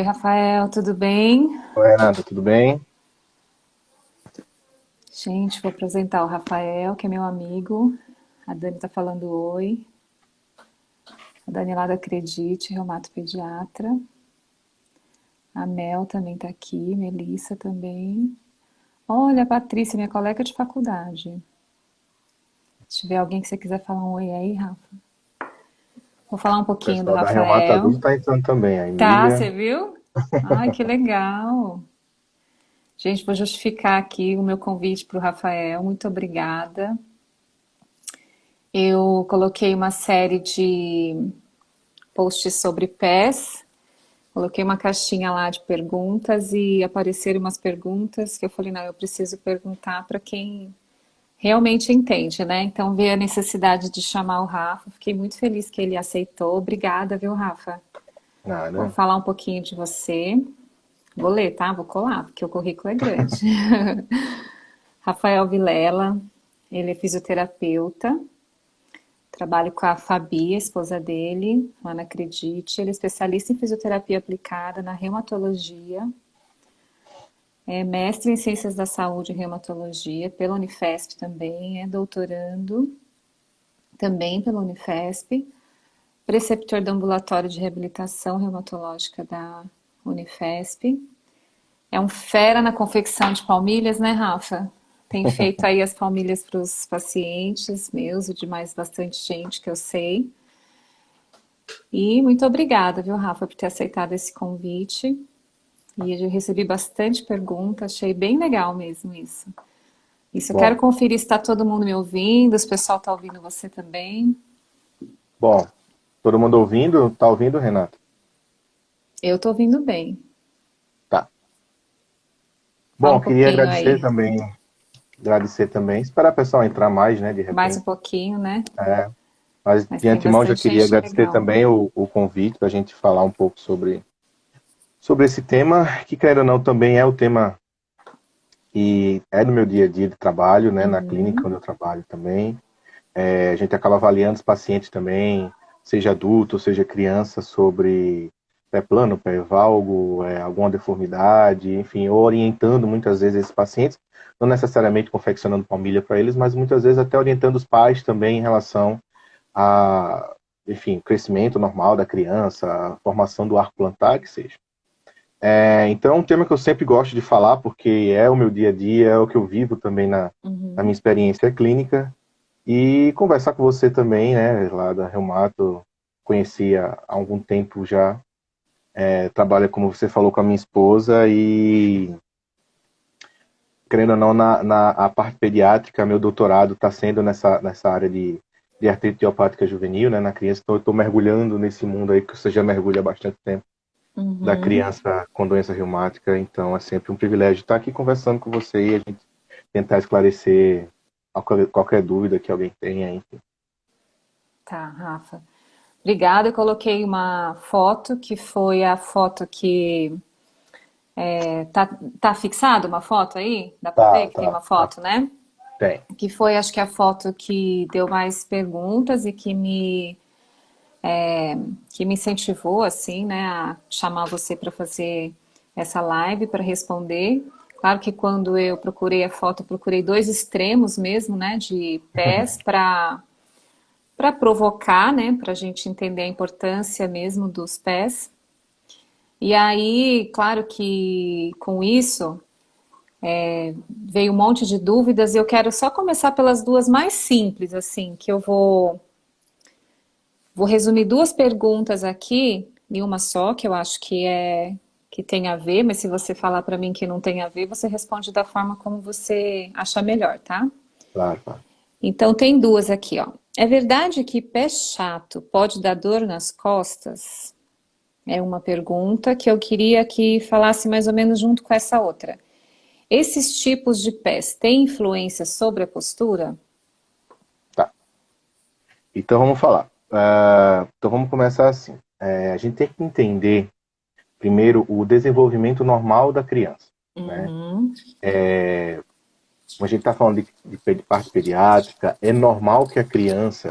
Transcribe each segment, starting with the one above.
Oi, Rafael, tudo bem? Oi, Renata, tudo bem? Gente, vou apresentar o Rafael, que é meu amigo. A Dani tá falando oi. A Dani é lá da Acredite, reumatopediatra. A Mel também tá aqui, Melissa também. Olha, a Patrícia, minha colega de faculdade. Se tiver alguém que você quiser falar um oi aí, Rafa. Vou falar um O pouquinho do pessoal da Reumata Rafael. Adulto está entrando também, a Tá, Emília. você viu? Ai, que legal. Gente, vou justificar aqui o meu convite para o Rafael. Muito obrigada. Eu coloquei uma série de posts sobre pés, coloquei uma caixinha lá de perguntas e apareceram umas perguntas que eu falei, não, eu preciso perguntar para quem realmente entende, né? Então vi a necessidade de chamar o Rafa, fiquei muito feliz que ele aceitou. Obrigada, viu, Rafa? Vou Nada. falar um pouquinho de você. Vou ler, tá? Vou colar, porque o currículo é grande. Rafael Vilela, ele é fisioterapeuta. Trabalho com a Fabi, a esposa dele, lá na Acredite. Ele é especialista em fisioterapia aplicada na reumatologia. É mestre em Ciências da Saúde e Reumatologia pela Unifesp também. É doutorando também pela Unifesp. Preceptor do Ambulatório de Reabilitação Reumatológica da Unifesp. É um fera na confecção de palmilhas, né, Rafa? Tem feito aí as palmilhas para os pacientes meus e de mais bastante gente que eu sei. E muito obrigada, viu, Rafa, por ter aceitado esse convite. E eu recebi bastante pergunta, achei bem legal mesmo isso. Isso, eu quero Bom, conferir se está todo mundo me ouvindo, se o pessoal está ouvindo você também. bom, todo mundo ouvindo? Tá ouvindo, Renata? Eu estou ouvindo bem. Tá. Fala Bom, um queria pouquinho aí, agradecer também, esperar o pessoal entrar mais, né, de mais um repente. pouquinho, né? Mas Mas de tem antemão já bastante queria gente agradecer legal. também o convite para a gente falar um pouco sobre esse tema, que querendo ou não também é o tema que é no meu dia a dia de trabalho, né, na clínica onde eu trabalho também. A gente acaba avaliando os pacientes também, seja adulto, seja criança, sobre pré-plano, pré-valgo, alguma deformidade, enfim, orientando muitas vezes esses pacientes, não necessariamente confeccionando palmilha para eles, mas muitas vezes até orientando os pais também em relação a, enfim, o crescimento normal da criança, a formação do arco plantar, que seja. Então é um tema que eu sempre gosto de falar, porque é o meu dia a dia, é o que eu vivo também na minha experiência clínica, e conversar com você também, né, lá da Reumato, conhecia há algum tempo já, trabalha, como você falou, com a minha esposa, e querendo ou não, a parte pediátrica, meu doutorado está sendo nessa área de artrite idiopática juvenil, né, na criança, então eu estou mergulhando nesse mundo aí, que você já mergulha há bastante tempo, da Uhum. criança com doença reumática, então é sempre um privilégio estar aqui conversando com você e a gente tentar esclarecer qualquer dúvida que alguém tenha, enfim. Tá, Rafa. Obrigada. Eu coloquei uma foto que foi a foto que tá fixado uma foto aí? Dá pra ver Tá, que tem tá, uma tá. foto, né? Tem. Que foi, acho que a foto que deu mais perguntas e que me incentivou, assim, né, a chamar você para fazer essa live para responder. Claro que quando eu procurei a foto, eu procurei dois extremos mesmo, né, de pés para provocar, né, para a gente entender a importância mesmo dos pés. E aí, claro que com isso veio um monte de dúvidas e eu quero só começar pelas duas mais simples, assim, que eu vou resumir duas perguntas aqui em uma só, que eu acho que tem a ver, mas se você falar para mim que não tem a ver, você responde da forma como você achar melhor, tá? Claro, claro. Então tem duas aqui, ó. É verdade que pé chato pode dar dor nas costas? É uma pergunta que eu queria que falasse mais ou menos junto com essa outra. Esses tipos de pés têm influência sobre a postura? Tá. Então vamos falar. Então vamos começar assim. A gente tem que entender primeiro o desenvolvimento normal da criança, né? Uhum, Como a gente está falando de parte pediátrica, é normal que a criança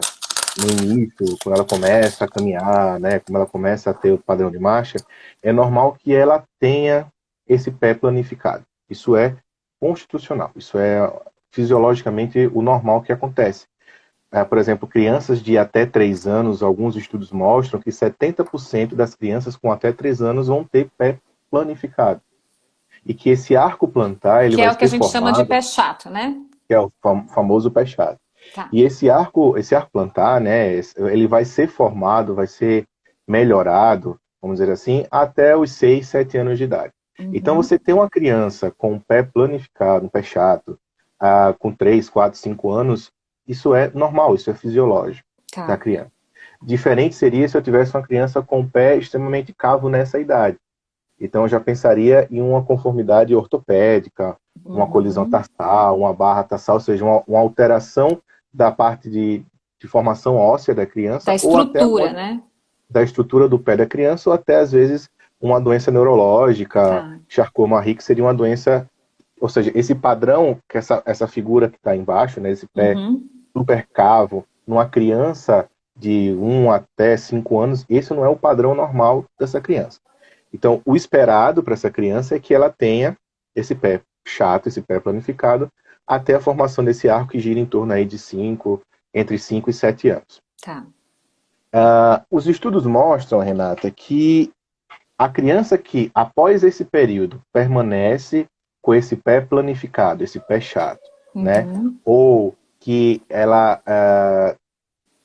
no início, quando ela começa a caminhar, né, como ela começa a ter o padrão de marcha, é normal que ela tenha esse pé planificado. Isso é constitucional, isso é fisiologicamente o normal que acontece. Por exemplo, crianças de até 3 anos, alguns estudos mostram que 70% das crianças com até 3 anos vão ter pé planificado. E que esse arco plantar, ele Que é vai o que a ser gente chama de formado, pé chato, né? que é o famoso pé chato. Tá. E esse arco plantar, né, ele vai ser formado, vai ser melhorado, vamos dizer assim, até os 6, 7 anos de idade. Então, Uhum. você tem uma criança com um pé planificado, um pé chato, com 3, 4, 5 anos, isso é normal, isso é fisiológico da Tá. criança. Diferente seria se eu tivesse uma criança com o pé extremamente cavo nessa idade. Então, eu já pensaria em uma conformidade ortopédica, uma colisão Uhum. tarsal, uma barra tarsal, ou seja, uma alteração da parte de formação óssea da Da criança, ou até estrutura, né? da estrutura do pé da criança, ou até, às vezes, uma doença neurológica, Tá. Charcot-Marie, que seria uma doença, ou seja, esse padrão, que essa figura que está embaixo, né, esse pé Uhum. super cavo, numa criança de 1 até 5 anos, esse não é o padrão normal dessa criança. Então, o esperado para essa criança é que ela tenha esse pé chato, esse pé planificado, até a formação desse arco que gira em torno aí de entre 5 e 7 anos. Tá. Os estudos mostram, Renata, que a criança que, após esse período, permanece com esse pé planificado, esse pé chato, né? Uhum. Ou que ela,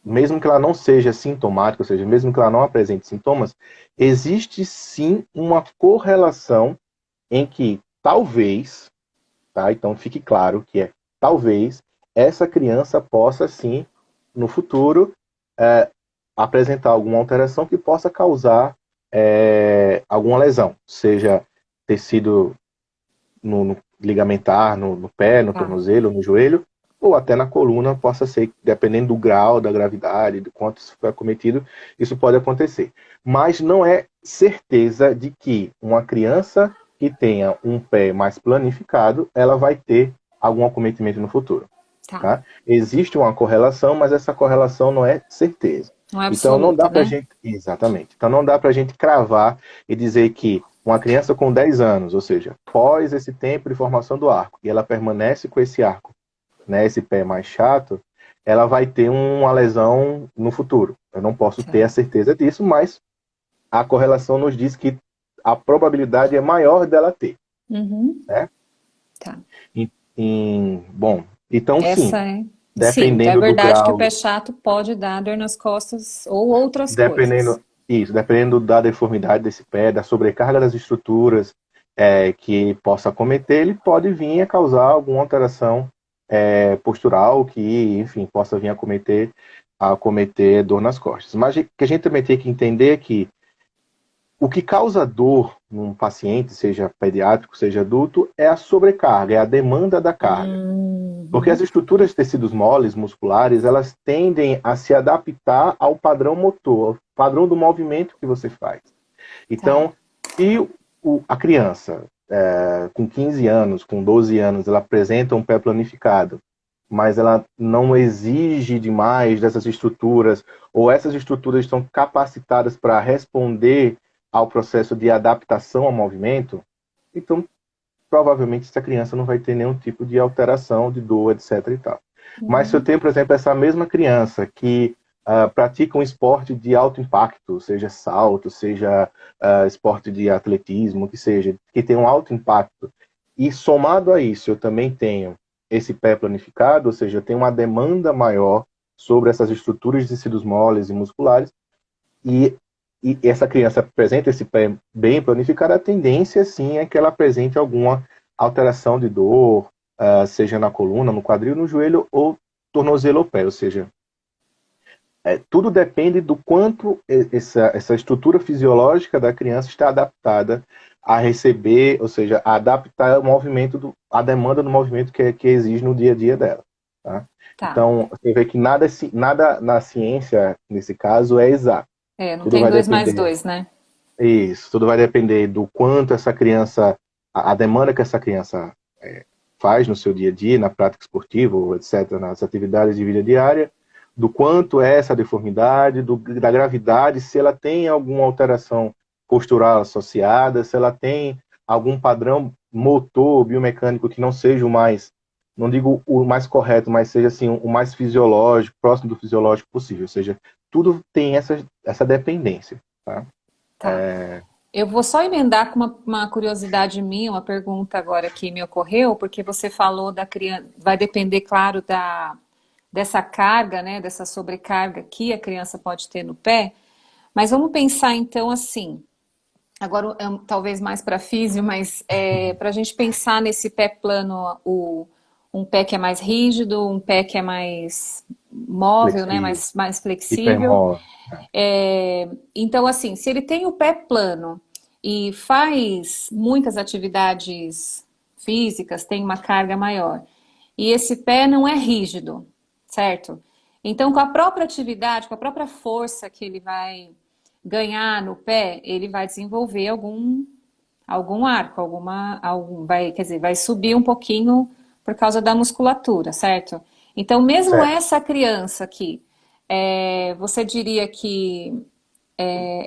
mesmo que ela não seja sintomática, ou seja, mesmo que ela não apresente sintomas, existe sim uma correlação em que talvez, tá? Então fique claro que talvez essa criança possa sim, no futuro, apresentar alguma alteração que possa causar alguma lesão, seja tecido no ligamentar, no pé, no Tá. tornozelo, no joelho, ou até na coluna, possa ser, dependendo do grau, da gravidade, do quanto isso foi acometido, isso pode acontecer. Mas não é certeza de que uma criança que tenha um pé mais planificado, ela vai ter algum acometimento no futuro. Tá. Tá? Existe uma correlação, mas essa correlação não é certeza. Não é Então não absoluta, dá para né? gente, exatamente. Então não dá para a gente cravar e dizer que uma criança com 10 anos, ou seja, pós esse tempo de formação do arco, e ela permanece com esse arco, né, esse pé mais chato, ela vai ter uma lesão no futuro. Eu não posso ter a Tá. certeza disso, mas a correlação nos diz que a probabilidade é maior dela ter, Uhum. né? Tá. Bom, então sim, Essa é. Sim, é dependendo do verdade que o grau, pé chato pode dar dor nas costas ou outras coisas. dependendo isso, dependendo da deformidade desse pé, da sobrecarga das estruturas que possa acometer, ele pode vir a causar alguma alteração postural que, enfim, possa vir a acometer dor nas costas. Mas o que a gente também tem que entender é que o que causa dor num paciente, seja pediátrico, seja adulto, é a sobrecarga, é a demanda da carga. Porque as Uhum. estruturas de tecidos moles, musculares, elas tendem a se adaptar ao padrão motor, ao padrão do movimento que você faz. Tá. Então, se a criança, com 15 anos, com 12 anos, ela apresenta um pé planificado, mas ela não exige demais dessas estruturas, ou essas estruturas estão capacitadas para responder ao processo de adaptação ao movimento, então provavelmente essa criança não vai ter nenhum tipo de alteração de dor, etc. e tal. Mas se eu Uhum. tenho, por exemplo, essa mesma criança que pratica um esporte de alto impacto, seja salto, seja esporte de atletismo, que seja, que tem um alto impacto, e somado a isso eu também tenho esse pé planificado, ou seja, eu tenho uma demanda maior sobre essas estruturas de tecidos moles e musculares, e, e essa criança apresenta esse pé bem planificado, a tendência sim é que ela apresente alguma alteração de dor, seja na coluna, no quadril, no joelho ou tornozelo ou pé, ou seja, tudo depende do quanto essa estrutura fisiológica da criança está adaptada a receber, ou seja, a adaptar o movimento, a demanda do movimento que exige no dia a dia dela. Tá? Tá. Então, você vê que nada na ciência, nesse caso, é exato. É, não Tudo tem vai dois mais depender, dois, né? isso, tudo vai depender do quanto essa criança, a demanda que essa criança faz no seu dia a dia, na prática esportiva, ou etc., nas atividades de vida diária, do quanto é essa deformidade, da gravidade, se ela tem alguma alteração postural associada, se ela tem algum padrão motor, biomecânico que não seja o mais, não digo o mais correto, mas seja assim, o mais fisiológico, próximo do fisiológico possível. Ou seja, tudo tem essa dependência. Tá? Tá. Eu vou só emendar com uma curiosidade minha, uma pergunta agora que me ocorreu, porque você falou da criança, vai depender, claro, dessa carga, né, dessa sobrecarga que a criança pode ter no pé, mas vamos pensar então assim, agora talvez mais para físio, mas para a gente pensar nesse pé plano, um pé que é mais rígido, um pé que é mais móvel, né, Flexível, mais flexível. hipermóvel. Então, assim, se ele tem o pé plano e faz muitas atividades físicas, tem uma carga maior, e esse pé não é rígido, certo? Então, com a própria atividade, com a própria força que ele vai ganhar no pé, ele vai desenvolver algum arco, quer dizer, vai subir um pouquinho por causa da musculatura, certo? Então, mesmo Certo. essa criança aqui, você diria que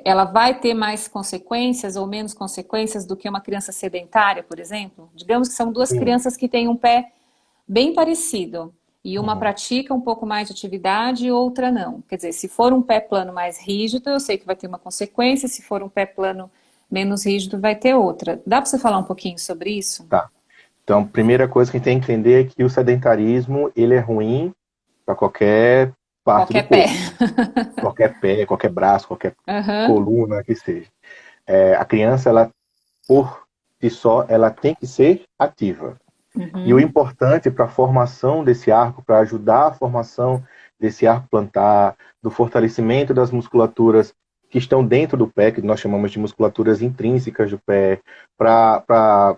ela vai ter mais consequências ou menos consequências do que uma criança sedentária, por exemplo? Digamos que são duas Sim. crianças que têm um pé bem parecido e uma Uhum. pratica um pouco mais de atividade e outra não. Quer dizer, se for um pé plano mais rígido, eu sei que vai ter uma consequência, se for um pé plano menos rígido, vai ter outra. Dá para você falar um pouquinho sobre isso? Tá. Então, primeira coisa que a gente tem que entender é que o sedentarismo, ele é ruim para qualquer parte do Qualquer pé. corpo. Qualquer pé, qualquer braço, qualquer Aham. coluna que seja. A criança, ela, por si só, ela tem que ser ativa. E o Uhum. importante para a formação desse arco, para ajudar a formação desse arco plantar, do fortalecimento das musculaturas que estão dentro do pé, que nós chamamos de musculaturas intrínsecas do pé, para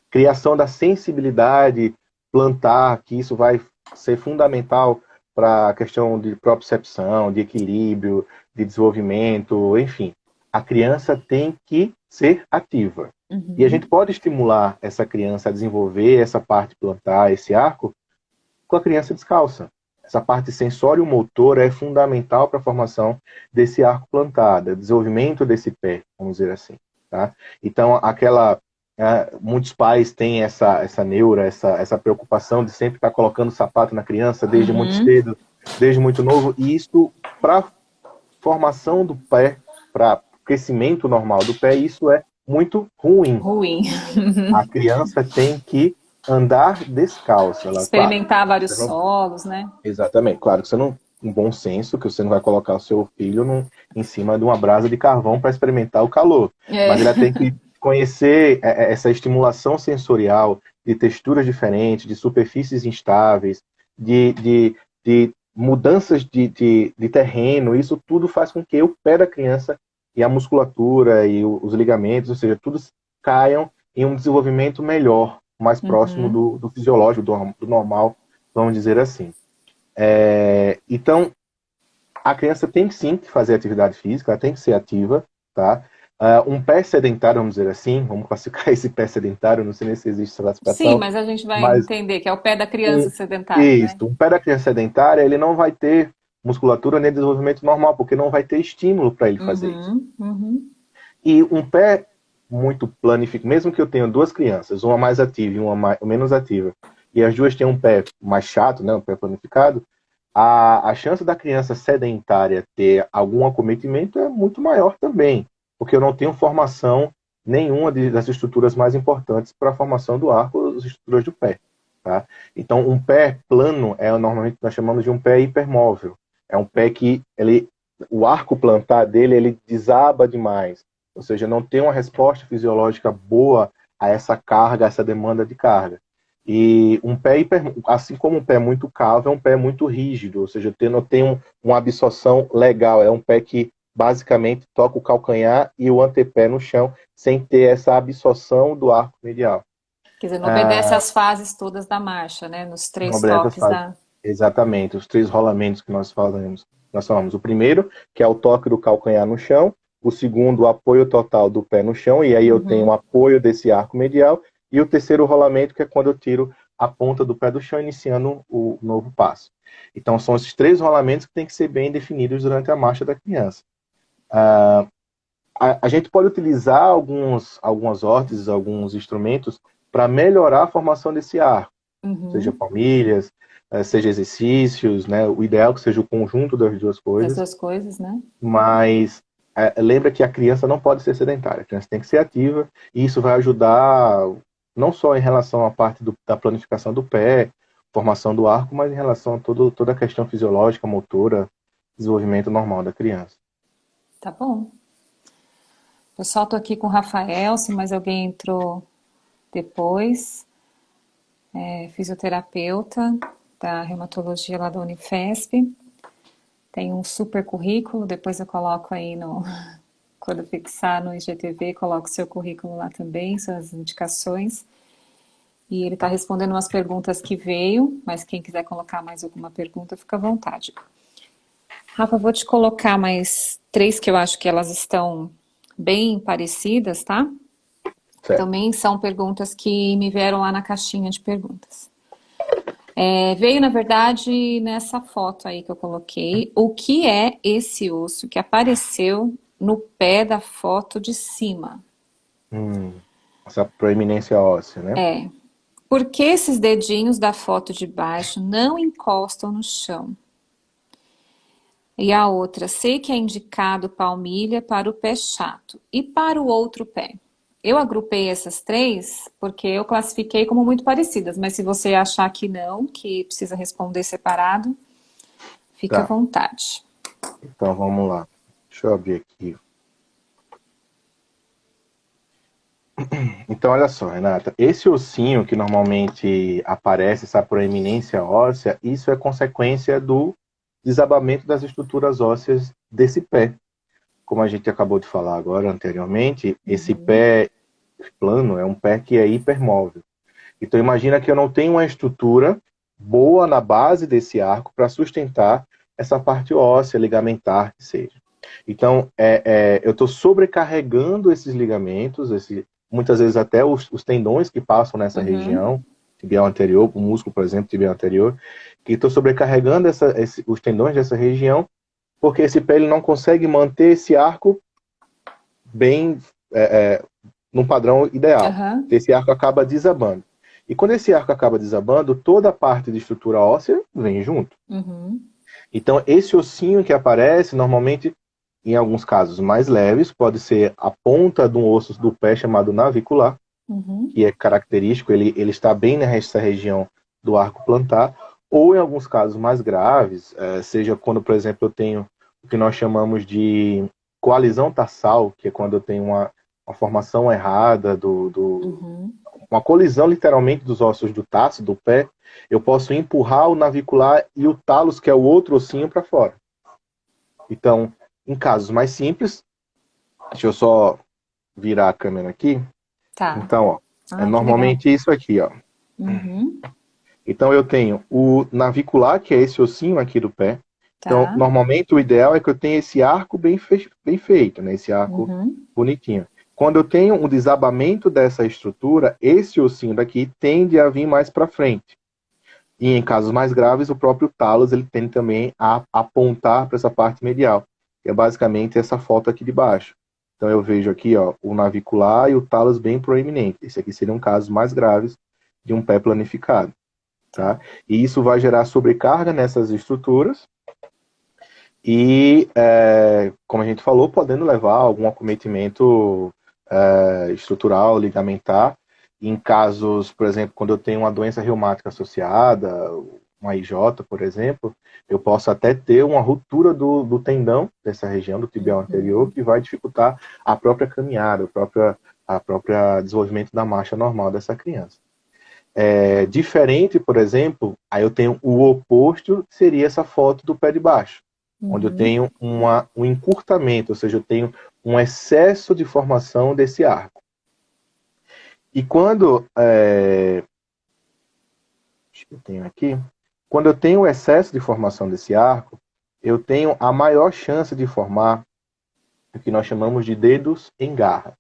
criação da sensibilidade plantar, que isso vai ser fundamental para a questão de propriocepção, de equilíbrio, de desenvolvimento, enfim. A criança tem que ser ativa. E a gente Uhum. pode estimular essa criança a desenvolver essa parte plantar, esse arco, com a criança descalça. Essa parte sensório-motor é fundamental para a formação desse arco plantado, desenvolvimento desse pé, vamos dizer assim. Tá? Então, muitos pais têm essa neura, essa preocupação de sempre estar colocando sapato na criança desde muito Uhum. cedo, desde muito novo, e isso, para formação do pé, para crescimento normal do pé, isso é muito ruim. Ruim. A criança tem que andar descalça. Claro, Experimentar vários você não, solos, né? exatamente, claro que você não, um bom senso, que você não vai colocar o seu filho em cima de uma brasa de carvão para experimentar o calor. É. Mas ele tem que conhecer essa estimulação sensorial de texturas diferentes, de superfícies instáveis, de mudanças de terreno. Isso tudo faz com que o pé da criança e a musculatura e os ligamentos, ou seja, tudo caiam em um desenvolvimento melhor, mais próximo Uhum. do fisiológico, do normal, vamos dizer assim. Então, a criança tem sim que fazer atividade física, ela tem que ser ativa, tá? Um pé sedentário, vamos dizer assim, vamos classificar esse pé sedentário, não sei nem se existe essa Sim, classificação, mas a gente vai mas entender que é o pé da criança um, sedentária, né? um pé da criança sedentária, ele não vai ter musculatura nem desenvolvimento normal, porque não vai ter estímulo para ele fazer isso. Uhum. Uhum. E um pé muito planificado, mesmo que eu tenha duas crianças, uma mais ativa e uma menos ativa, e as duas têm um pé mais chato, né, um pé planificado, a chance da criança sedentária ter algum acometimento é muito maior também, porque eu não tenho formação nenhuma das estruturas mais importantes para a formação do arco, as estruturas do pé. Tá? Então, um pé plano normalmente nós chamamos de um pé hipermóvel. É um pé que o arco plantar dele ele desaba demais, ou seja, não tem uma resposta fisiológica boa a essa carga, a essa demanda de carga. E um pé, assim como um pé muito cavo, é um pé muito rígido, ou seja, não tem uma absorção legal, é um pé que basicamente toca o calcanhar e o antepé no chão, sem ter essa absorção do arco medial. Quer dizer, não obedece às fases todas da marcha, né? Nos Não três obedece às toques fases. da. Exatamente, os três rolamentos que nós falamos. Nós falamos o primeiro, que é o toque do calcanhar no chão, o segundo, o apoio total do pé no chão, e aí eu tenho o Uhum. apoio desse arco medial, e o terceiro rolamento, que é quando eu tiro a ponta do pé do chão, iniciando o novo passo. Então, são esses 3 rolamentos que têm que ser bem definidos durante a marcha da criança. A gente pode utilizar algumas órteses, alguns instrumentos para melhorar a formação desse arco, seja palmilhas, seja exercícios, né? O ideal é que seja o conjunto das duas Das coisas, duas coisas, né? mas lembra que a criança não pode ser sedentária, a criança tem que ser ativa, e isso vai ajudar não só em relação à parte da planificação do pé, formação do arco, mas em relação a toda a questão fisiológica, motora, desenvolvimento normal da criança. Tá bom. Pessoal, tô aqui com o Rafael, se mais alguém entrou depois. Fisioterapeuta da reumatologia lá da Unifesp. Tem um super currículo, depois eu coloco aí quando fixar no IGTV, coloco o seu currículo lá também, suas indicações. E ele está respondendo umas perguntas que veio, mas quem quiser colocar mais alguma pergunta, fica à vontade. Rafa, vou te colocar mais 3 que eu acho que elas estão bem parecidas, tá? Certo. Também são perguntas que me vieram lá na caixinha de perguntas. Veio, na verdade, nessa foto aí que eu coloquei, o que é esse osso que apareceu no pé da foto de cima? Essa proeminência óssea, né? Por que esses dedinhos da foto de baixo não encostam no chão? E a outra, sei que é indicado palmilha para o pé chato. E para o outro pé? Eu agrupei essas 3 porque eu classifiquei como muito parecidas, mas se você achar que não, que precisa responder separado, fique à Tá. vontade. Então vamos lá. Deixa eu abrir aqui. Então, olha só, Renata. Esse ossinho que normalmente aparece, essa proeminência óssea, isso é consequência do desabamento das estruturas ósseas desse pé. Como a gente acabou de falar agora anteriormente, esse pé plano é um pé que é hipermóvel. Então, imagina que eu não tenho uma estrutura boa na base desse arco para sustentar essa parte óssea, ligamentar, que seja. Então, eu estou sobrecarregando esses ligamentos, muitas vezes até os tendões que passam nessa região, tibial anterior, o músculo, por exemplo, tibial anterior, que estou sobrecarregando os tendões dessa região, porque esse pé ele não consegue manter esse arco bem num padrão ideal. Esse arco acaba desabando. E quando esse arco acaba desabando, toda a parte de estrutura óssea vem junto. Então, esse ossinho que aparece, normalmente, em alguns casos mais leves, pode ser a ponta de um osso do pé chamado navicular, que é característico, ele está bem nessa região do arco plantar, ou em alguns casos mais graves, seja quando, por exemplo, eu tenho o que nós chamamos de coalizão tarsal, que é quando eu tenho uma formação errada, uma colisão literalmente dos ossos do tarso, do pé, eu posso empurrar o navicular e o talos, que é o outro ossinho, para fora. Então, em casos mais simples, deixa eu só virar a câmera aqui. Tá. Então, ó, normalmente isso aqui, ó. Então eu tenho o navicular, que é esse ossinho aqui do pé. Então, normalmente o ideal é que eu tenha esse arco bem feito, né? Esse arco bonitinho. Quando eu tenho um desabamento dessa estrutura, esse ossinho daqui tende a vir mais para frente. E em casos mais graves, o próprio talos ele tende também a apontar para essa parte medial, que é basicamente essa foto aqui de baixo. Então eu vejo aqui, ó, o navicular e o talos bem proeminente. Esse aqui seriam casos mais graves de um pé planificado. Tá? E isso vai gerar sobrecarga nessas estruturas e, como a gente falou, podendo levar a algum acometimento estrutural, ligamentar. Em casos, por exemplo, quando eu tenho uma doença reumática associada, uma IJ, por exemplo, eu posso até ter uma ruptura do tendão dessa região, do tibial anterior, que vai dificultar a própria caminhada, a própria desenvolvimento da marcha normal dessa criança. Diferente, por exemplo, aí eu tenho o oposto, que seria essa foto do pé de baixo, onde eu tenho um encurtamento, ou seja, eu tenho um excesso de formação desse arco. E quando eu tenho aqui, quando eu tenho o excesso de formação desse arco, eu tenho a maior chance de formar o que nós chamamos de dedos em garra,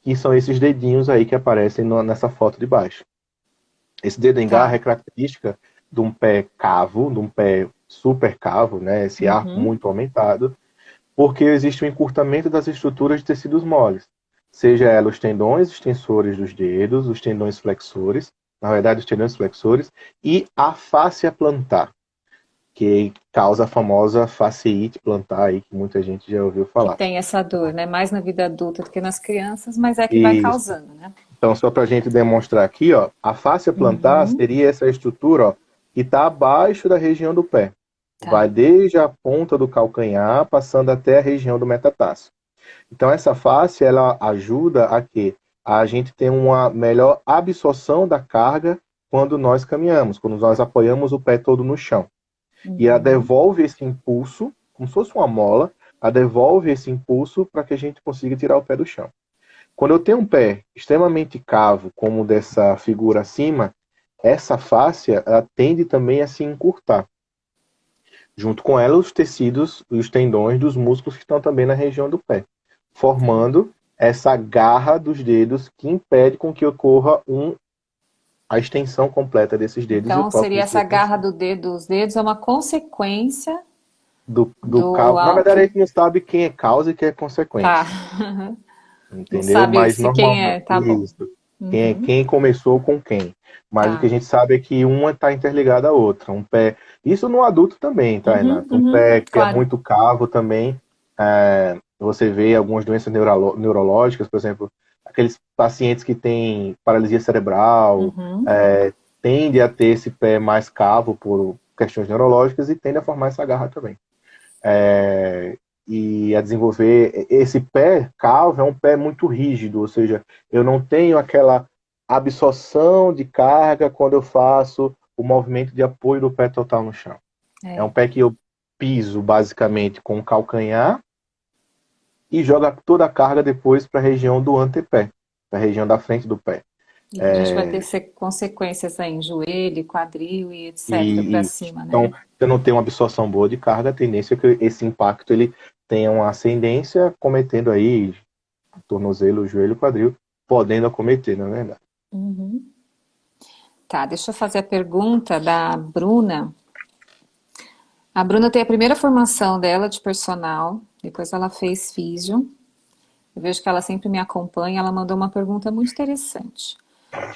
que são esses dedinhos aí que aparecem nessa foto de baixo. Esse dedo em garra Tá. é característica de um pé cavo, de um pé super cavo, né? Esse arco Uhum. muito aumentado, porque existe um encurtamento das estruturas de tecidos moles, seja ela os tendões extensores dos dedos, os tendões flexores, na verdade os tendões flexores, e a fáscia plantar, que causa a famosa fasciite plantar aí, que muita gente já ouviu Que falar. tem essa dor, né? Mais na vida adulta do que nas crianças, mas é que vai Isso. causando, né? Então, só para a gente demonstrar aqui, ó, a fáscia plantar Uhum. seria essa estrutura, ó, que está abaixo da região do pé. Vai Tá. desde a ponta do calcanhar, passando até a região do metatarso. Então, essa fáscia, ela ajuda a que a gente tenha uma melhor absorção da carga quando nós caminhamos, quando nós apoiamos o pé todo no chão. E ela Uhum. devolve esse impulso, como se fosse uma mola, ela devolve esse impulso para que a gente consiga tirar o pé do chão. Quando eu tenho um pé extremamente cavo, como dessa figura acima, essa fáscia ela tende também a se encurtar. Junto com ela, os tecidos, os tendões dos músculos que estão também na região do pé, Tá. formando essa garra dos dedos que impede com que ocorra a extensão completa desses dedos e o Então, toque seria de essa garra extensão. do dedo, dos dedos é uma consequência Do do cavo. Na verdade, a alto. gente não sabe quem é causa e quem é Tá. consequência. Não Entendeu? sabe Mas se quem normal, é, tá bom. isso. Uhum. Quem começou com quem. Mas o que a Tá. gente sabe é que uma está interligada à outra. Um pé. Isso no adulto também, tá, Uhum, Renato? Um uhum, pé que é claro. muito cavo também. Você vê algumas doenças neurológicas, por exemplo, aqueles pacientes que têm paralisia cerebral, Uhum. é, tende a ter esse pé mais cavo por questões neurológicas e tende a formar essa garra também. E a desenvolver. Esse pé calvo é um pé muito rígido, ou seja, eu não tenho aquela absorção de carga quando eu faço o movimento de apoio do pé total no chão. É um É. pé que eu piso basicamente com o calcanhar e joga toda a carga depois para a região do antepé, para a região da frente do pé. E que a gente vai ter consequências aí em joelho, quadril e etc. para E cima, então, né? se eu não tenho uma absorção boa de carga, a tendência é que esse impacto ele tenha uma ascendência, cometendo aí tornozelo, joelho, quadril, podendo acometer, na verdade. Uhum. Tá, deixa eu fazer a pergunta da Bruna. A Bruna tem a primeira formação dela de personal, depois ela fez físio. Eu vejo que ela sempre me acompanha. Ela mandou uma pergunta muito interessante.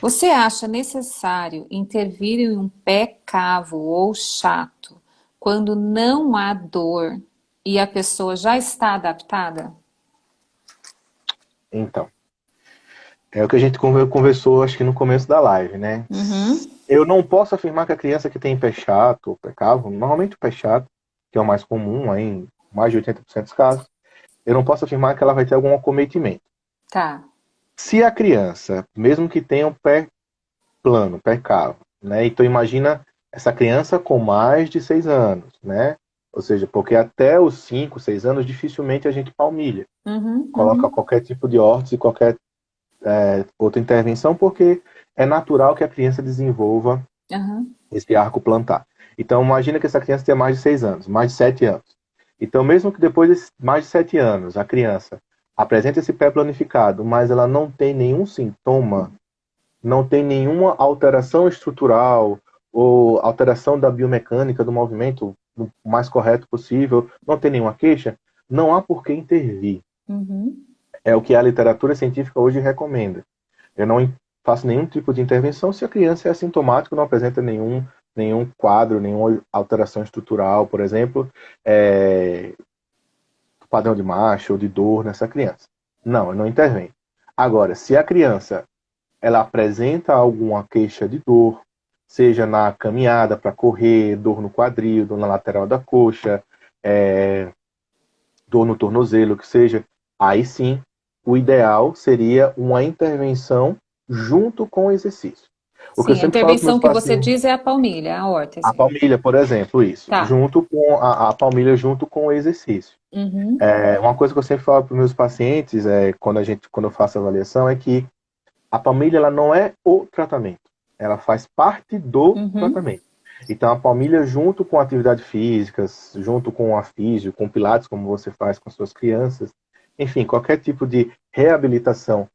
Você acha necessário intervir em um pé cavo ou chato quando não há dor e a pessoa já está adaptada? Então, é o que a gente conversou, acho que no começo da live, né? Uhum, Eu não posso afirmar que a criança que tem pé chato ou pé cavo, normalmente o pé chato, que é o mais comum aí, em mais de 80% dos casos, eu não posso afirmar que ela vai ter algum acometimento. tá. Se a criança, mesmo que tenha um pé plano, pé cavo, né? Então imagina essa criança com mais de 6 anos, né? Ou seja, porque até os 5, 6 anos dificilmente a gente palmilha. Uhum, Coloca uhum, qualquer tipo de órtese, qualquer outra intervenção, porque é natural que a criança desenvolva uhum. esse arco plantar. Então imagina que essa criança tenha mais de 6 anos, mais de 7 anos. Então mesmo que depois de mais de 7 anos a criança apresente esse pé planificado, mas ela não tem nenhum sintoma, não tem nenhuma alteração estrutural ou alteração da biomecânica do movimento o mais correto possível, não tem nenhuma queixa, não há por que intervir. Uhum. É o que a literatura científica hoje recomenda. Eu não faço nenhum tipo de intervenção se a criança é assintomática, não apresenta nenhum quadro, nenhuma alteração estrutural, por exemplo, padrão de marcha ou de dor nessa criança. Não, eu não intervenho. Agora, se a criança ela apresenta alguma queixa de dor, seja na caminhada para correr, dor no quadril, dor na lateral da coxa, dor no tornozelo, que seja, aí sim, o ideal seria uma intervenção junto com o exercício. O que eu Sim, a sempre falo para meus intervenção que você pacientes, diz é a palmilha, a a órtese. palmilha, por exemplo, isso, Tá. junto com a palmilha junto com o exercício. Uhum, Uma coisa que eu sempre falo para meus pacientes quando eu faço a avaliação é que a palmilha ela não é o tratamento, ela faz parte do uhum. tratamento. Então a palmilha junto com atividade física, junto com a físio, com pilates, como você faz com suas crianças, enfim, qualquer tipo de reabilitação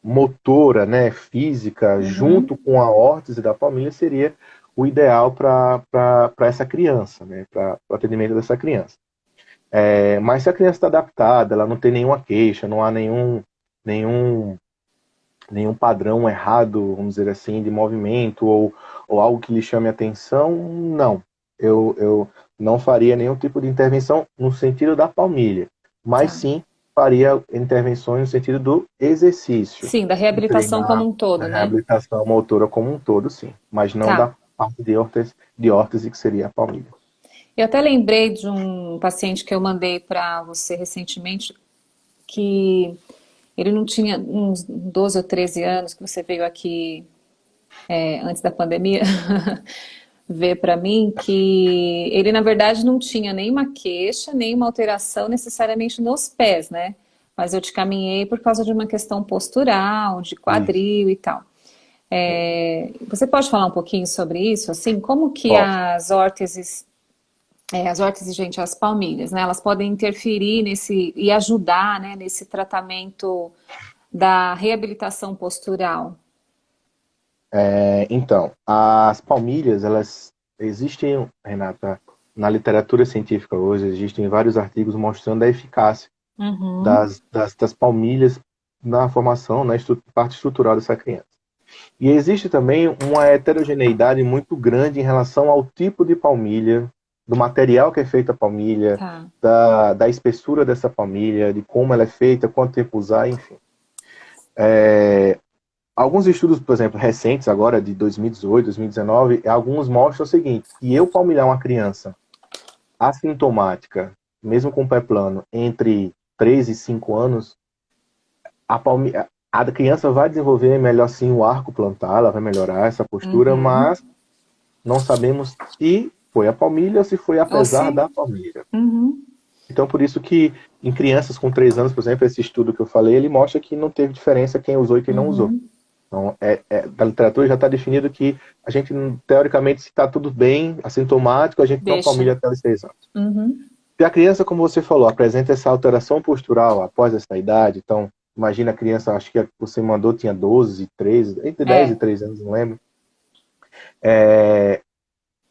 motora, né, física, junto Uhum. com a órtese da palmilha, seria o ideal para essa criança, né, para o atendimento dessa criança. Mas se a criança está adaptada, ela não tem nenhuma queixa, não há nenhum, nenhum padrão errado, vamos dizer assim, de movimento ou algo que lhe chame atenção, não. Eu não faria nenhum tipo de intervenção no sentido da palmilha, mas Tá. sim faria intervenções no sentido do exercício, Sim, da de reabilitação como treinar um a todo, né? reabilitação motora como um todo, sim, mas não Tá. da parte de órtese que seria a palmilha. Eu até lembrei de um paciente que eu mandei para você recentemente, que ele não tinha uns 12 ou 13 anos, que você veio aqui antes da pandemia, ver para mim que ele, na verdade, não tinha nenhuma queixa, nenhuma alteração necessariamente nos pés, né? Mas eu te caminhei por causa de uma questão postural, de Isso. quadril e tal. Você pode falar um pouquinho sobre isso? Assim, como que Posso. as órteses, gente, as palmilhas, né? Elas podem interferir nesse e ajudar, né, nesse tratamento da reabilitação postural. Então, as palmilhas, elas existem, Renata, na literatura científica hoje, existem vários artigos mostrando a eficácia Uhum. das palmilhas na formação, na parte estrutural dessa criança. E existe também uma heterogeneidade muito grande em relação ao tipo de palmilha, do material que é feita a palmilha, Tá. da espessura dessa palmilha, de como ela é feita, quanto tempo usar, enfim. Alguns estudos, por exemplo, recentes agora, de 2018, 2019, alguns mostram o seguinte, que eu palmilhar uma criança assintomática, mesmo com o pé plano, entre 3 e 5 anos, a criança vai desenvolver melhor sim o arco plantar, ela vai melhorar essa postura, Uhum. mas não sabemos se foi a palmilha ou se foi Ou apesar se. da palmilha. Uhum. Então, por isso que em crianças com 3 anos, por exemplo, esse estudo que eu falei, ele mostra que não teve diferença quem usou e quem não usou. Uhum. Então, da literatura já está definido que a gente, teoricamente, se está tudo bem, assintomático, a gente não Deixa. palmilha até os 6 anos. Uhum. Se a criança, como você falou, apresenta essa alteração postural após essa idade, então, imagina a criança, acho que você mandou tinha 12, 13, entre 10 e É. 13 anos, não lembro. É,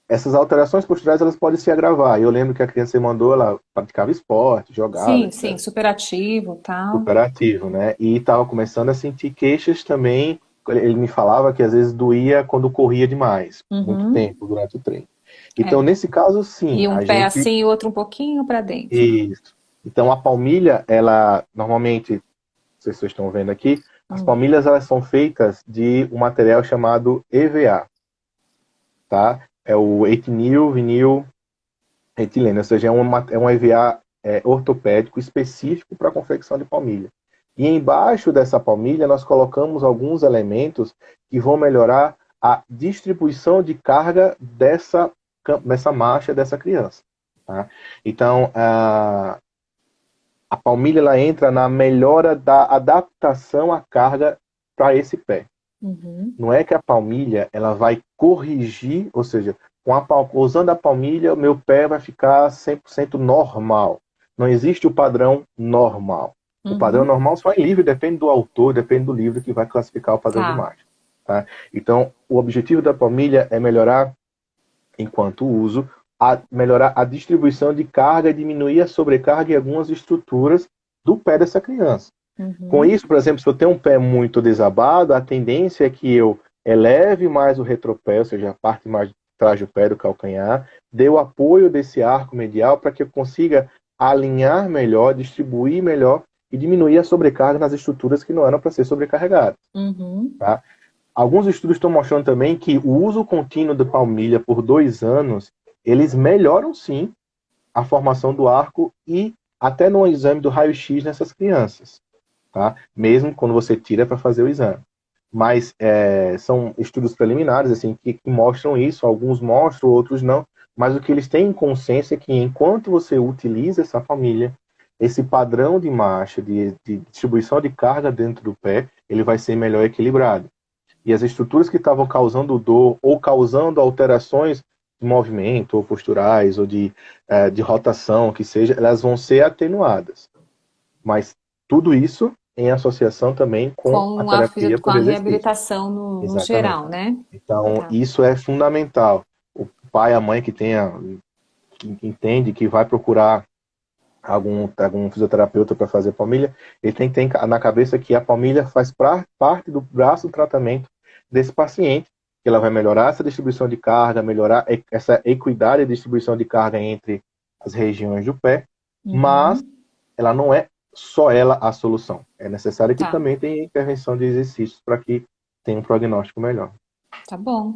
essas alterações posturais, elas podem se agravar. Eu lembro que a criança você mandou, ela praticava esporte, jogava, Sim, sim, etc. superativo, tal. Super ativo, né? E estava começando a sentir queixas também. Ele me falava que às vezes doía quando corria demais, muito Uhum. tempo durante o treino. Então, É. nesse caso, sim, E um a pé gente. assim e o outro um pouquinho para dentro. Isso. Então, a palmilha, ela normalmente, não sei se vocês estão vendo aqui, as Hum. palmilhas elas são feitas de um material chamado EVA, tá? É o etinil vinil retileno, ou seja, é um EVA ortopédico específico para a confecção de palmilha. E embaixo dessa palmilha nós colocamos alguns elementos que vão melhorar a distribuição de carga dessa marcha dessa criança. Tá? Então, a palmilha ela entra na melhora da adaptação à carga para esse pé. Uhum. Não é que a palmilha ela vai corrigir, ou seja, usando a palmilha, o meu pé vai ficar 100% normal. Não existe o padrão normal. O padrão Uhum. normal só é livre, depende do autor, depende do livro que vai classificar o padrão de Tá. marcha. Tá? Então, o objetivo da palmilha é melhorar, enquanto uso, melhorar a distribuição de carga e diminuir a sobrecarga em algumas estruturas do pé dessa criança. Com Uhum. isso, por exemplo, se eu tenho um pé muito desabado, a tendência é que eu eleve mais o retropé, ou seja, a parte mais de trás do pé do calcanhar, dê o apoio desse arco medial para que eu consiga alinhar melhor, distribuir melhor e diminuir a sobrecarga nas estruturas que não eram para ser sobrecarregadas. Uhum. Tá? Alguns estudos estão mostrando também que o uso contínuo da palmilha por 2 anos, eles melhoram sim a formação do arco e até no exame do raio-x nessas crianças. Tá? Mesmo quando você tira para fazer o exame. Mas são estudos preliminares assim que mostram isso, alguns mostram, outros não, mas o que eles têm em consciência é que enquanto você utiliza essa família, esse padrão de marcha, de distribuição de carga dentro do pé, ele vai ser melhor equilibrado. E as estruturas que estavam causando dor ou causando alterações de movimento, ou posturais, ou de rotação, que seja, elas vão ser atenuadas. Mas tudo isso em associação também com a Com terapia com por a exercício. reabilitação no Exatamente. geral, né? Então, Tá. isso é fundamental. O pai, a mãe que entende que vai procurar algum fisioterapeuta para fazer palmilha, ele tem que ter na cabeça que a palmilha faz parte do braço do tratamento desse paciente, que ela vai melhorar essa distribuição de carga, melhorar essa equidade de distribuição de carga entre as regiões do pé, mas Uhum. ela não é só ela a solução. É necessário que Tá. também tenha intervenção de exercícios para que tenha um prognóstico melhor. Tá bom.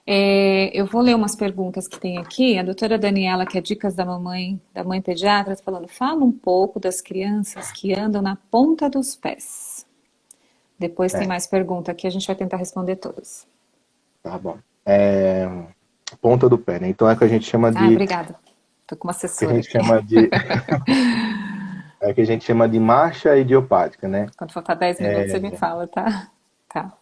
É, eu vou ler umas perguntas que tem aqui. A doutora Daniela, que é Dicas da mãe pediatra, tá falando, fala um pouco das crianças que andam na ponta dos pés. Depois tem É, mais pergunta aqui, a gente vai tentar responder todas. tá bom. É, ponta do pé, né? Então é o que a gente chama Ah, de obrigada. Tô com uma que a assessora gente aqui. chama de é o que a gente chama de marcha idiopática, né? Quando faltar 10 minutos, você me fala, tá? Tá.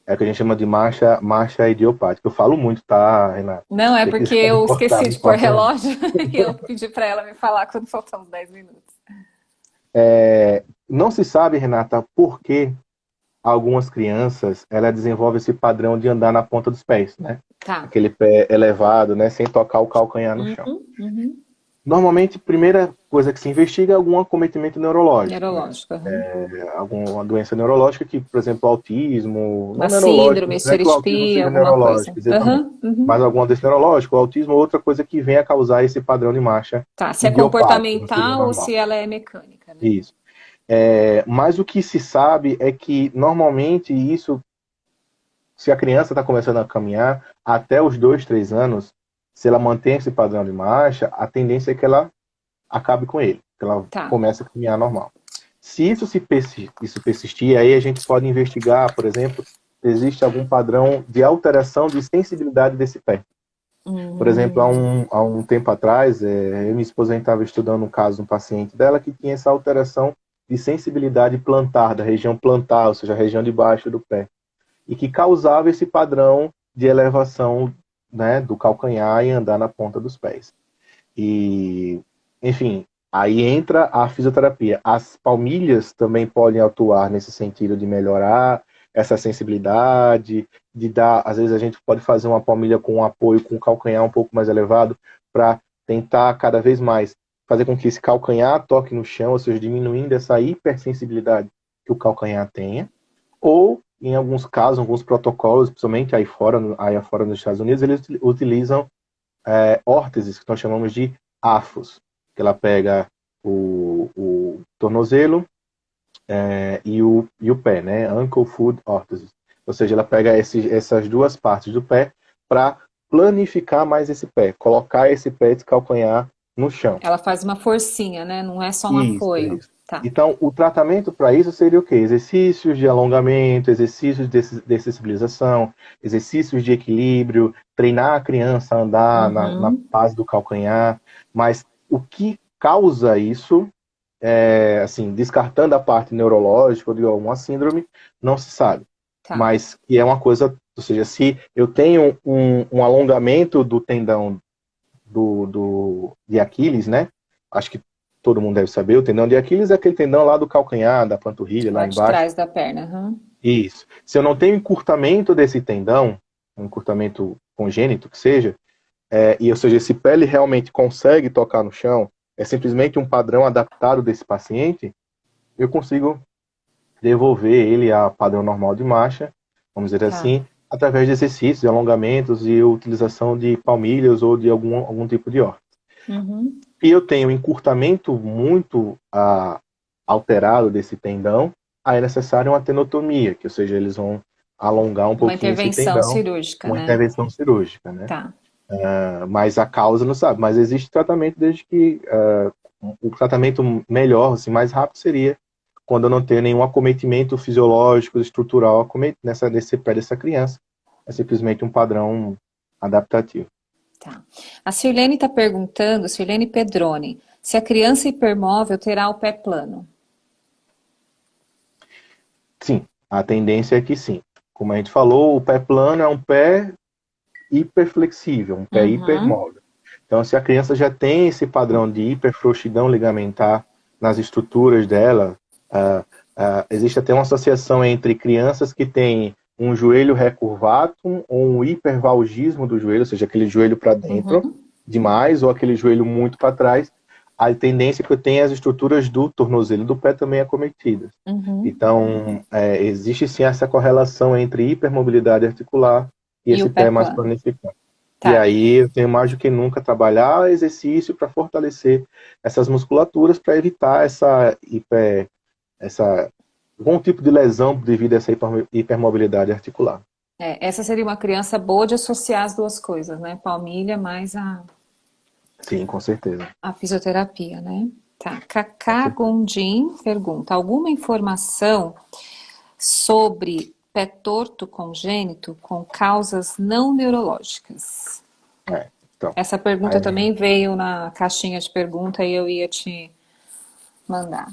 É o que a gente chama de marcha idiopática. Eu falo muito, tá, Renato? Não, é Se você porque quiser me eu cortar, esqueci me de pôr corta aí. relógio e eu pedi pra ela me falar quando faltar uns 10 minutos. Não se sabe, Renata, por que algumas crianças ela desenvolvem esse padrão de andar na ponta dos pés, né? Tá. Aquele pé elevado, né? Sem tocar o calcanhar no chão. Uhum, uhum. Normalmente, a primeira coisa que se investiga é algum acometimento neurológico, né? Neurológico. Uhum. Alguma doença neurológica que, por exemplo, autismo, Uma não neurológico, síndrome, não é que o autismo estereotipia, seja alguma coisa. neurológico, exatamente. Uhum, uhum. Mas alguma doença neurológica, o autismo é outra coisa que vem a causar esse padrão de marcha Tá, se é idiopático, não seria comportamental ou normal. se ela é mecânica, né? Isso. Mas o que se sabe é que, normalmente, isso, se a criança está começando a caminhar, até os 2, 3 anos, se ela mantém esse padrão de marcha, a tendência é que ela acabe com ele, que ela Tá. comece a caminhar normal. Se isso persistir, aí a gente pode investigar, por exemplo, se existe algum padrão de alteração de sensibilidade desse pé. Por exemplo, Hum, há um tempo atrás, eu e minha esposa estava estudando um caso de um paciente dela que tinha essa alteração de sensibilidade plantar, da região plantar, ou seja, a região de baixo do pé, e que causava esse padrão de elevação, né, do calcanhar e andar na ponta dos pés. E, enfim, aí entra a fisioterapia. As palmilhas também podem atuar nesse sentido de melhorar essa sensibilidade, de dar, às vezes a gente pode fazer uma palmilha com um apoio com o calcanhar um pouco mais elevado para tentar cada vez mais fazer com que esse calcanhar toque no chão, ou seja, diminuindo essa hipersensibilidade que o calcanhar tenha. Ou, em alguns casos, alguns protocolos, principalmente aí fora nos Estados Unidos, eles utilizam órteses, que nós chamamos de afos, que ela pega o tornozelo e o pé, né? Ankle foot orthosis. Ou seja, ela pega essas duas partes do pé para planificar mais esse pé, colocar esse pé de calcanhar no chão. ela faz uma forcinha, né? Não é só um Isso, apoio. isso. Tá. Então, o tratamento para isso seria o quê? Exercícios de alongamento, exercícios de sensibilização, exercícios de equilíbrio, treinar a criança a andar na Uhum. base do calcanhar. Mas o que causa isso, assim, descartando a parte neurológica ou de alguma síndrome, não se sabe. Tá. Mas que é uma coisa, ou seja, se eu tenho um alongamento do tendão de Aquiles, né? Acho que todo mundo deve saber, o tendão de Aquiles é aquele tendão lá do calcanhar, da panturrilha, Lá lá de embaixo. trás da perna. Uhum. Isso. Se eu não tenho encurtamento desse tendão, um encurtamento congênito que seja, ou seja, esse pé ele realmente consegue tocar no chão, é simplesmente um padrão adaptado desse paciente, eu consigo devolver ele a padrão normal de marcha, vamos dizer Tá. assim, através de exercícios, de alongamentos e utilização de palmilhas ou de algum tipo de órtese. Uhum. E eu tenho um encurtamento muito alterado desse tendão, aí é necessário uma tenotomia, que ou seja, eles vão alongar um Uma pouquinho esse intervenção tendão, cirúrgica, uma né? intervenção cirúrgica, né? Tá. Mas a causa não sabe. Mas existe tratamento desde que o tratamento melhor, assim, mais rápido seria quando eu não tenho nenhum acometimento fisiológico, estrutural nesse pé dessa criança. É simplesmente um padrão adaptativo. Tá. A Sirlene está perguntando, Sirlene Pedrone, se a criança hipermóvel terá o pé plano. Sim, a tendência é que sim. Como a gente falou, o pé plano é um pé hiperflexível, um pé Uhum. hipermóvel. Então, se a criança já tem esse padrão de hiperfrouxidão ligamentar nas estruturas dela, Existe até uma associação entre crianças que têm um joelho recurvatum ou um hipervalgismo do joelho, ou seja, aquele joelho para dentro Uhum, demais ou aquele joelho muito para trás. A tendência que eu tenho é as estruturas do tornozelo e do pé também acometidas. uhum. Então, existe sim essa correlação entre hipermobilidade articular e E o esse pé pé mais plano. planificado. Tá. E aí eu tenho mais do que nunca trabalhar exercício para fortalecer essas musculaturas para evitar essa algum tipo de lesão devido a essa hipermobilidade articular. Essa seria uma criança boa de associar as duas coisas, né? Palmilha mais Sim, com certeza. a fisioterapia, né? Tá. Com Cacá certeza. Gondim pergunta: alguma informação sobre pé torto congênito com causas não neurológicas? Então, Essa pergunta aí, também veio na caixinha de pergunta e eu ia te mandar.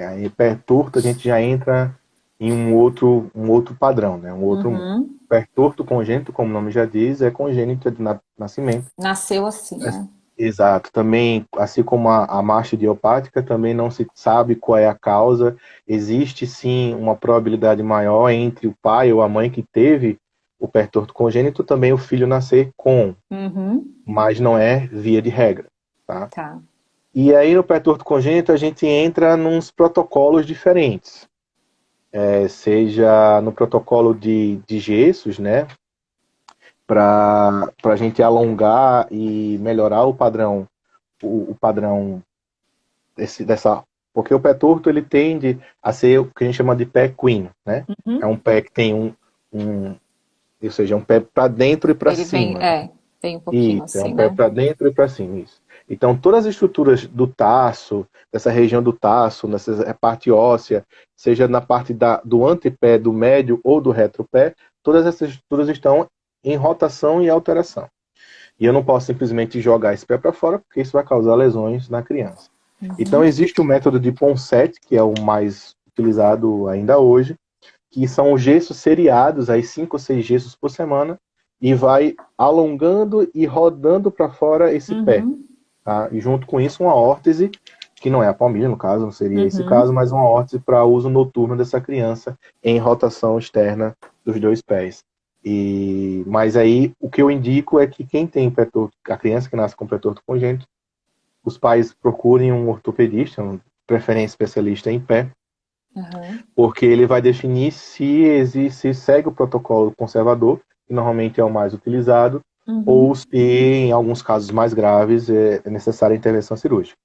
aí pé torto a gente já entra em um outro padrão, né? Um outro mundo. Uhum. Pé torto congênito, como o nome já diz, é congênito de nascimento. Nasceu assim, né? Exato. Também, assim como a marcha idiopática, também não se sabe qual é a causa. Existe sim uma probabilidade maior entre o pai ou a mãe que teve o pé torto congênito, também o filho nascer com, Uhum. mas não é via de regra, tá? Tá. E aí no pé torto congênito a gente entra nos protocolos diferentes, seja no protocolo de gessos, né, para a gente alongar e melhorar o padrão dessa, porque o pé torto ele tende a ser o que a gente chama de pé queen, né? É Uhum. um pé que tem um ou seja, um pé para dentro e para Ele vem, cima, né? vem um pouquinho Isso, é um assim, pé né? para dentro e para cima, isso. Então, todas as estruturas do taço, dessa região do taço, nessa parte óssea, seja na parte do antepé, do médio ou do retropé, todas essas estruturas estão em rotação e alteração. E eu não posso simplesmente jogar esse pé para fora, porque isso vai causar lesões na criança. Então, Uhum. existe o método de Ponseti, que é o mais utilizado ainda hoje, que são os gessos seriados, aí 5 ou 6 gessos por semana, e vai alongando e rodando para fora esse pé. Uhum. Tá? E junto com isso, uma órtese, que não é a palmilha, no caso, não seria esse caso, Uhum. mas uma órtese para uso noturno dessa criança em rotação externa dos dois pés. Mas aí, o que eu indico é que quem tem pé torto, a criança que nasce com pé torto congênito, os pais procurem um ortopedista, um preferência especialista em pé, Uhum. porque ele vai definir se segue o protocolo conservador, que normalmente é o mais utilizado, ou Uhum. se, em alguns casos mais graves, é necessária intervenção cirúrgica.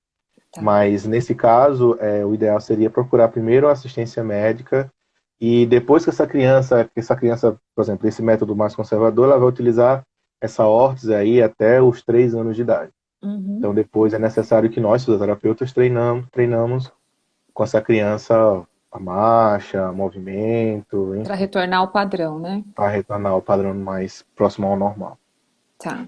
Tá. Mas, nesse caso, o ideal seria procurar primeiro a assistência médica e depois que essa criança, por exemplo, esse método mais conservador, ela vai utilizar essa órtese aí até os 3 anos de idade. Então, Uhum. depois é necessário que nós, fisioterapeutas, treinamos com essa criança a marcha, movimento, Para enfim, retornar ao padrão, né? para retornar ao padrão mais próximo ao normal. Tá.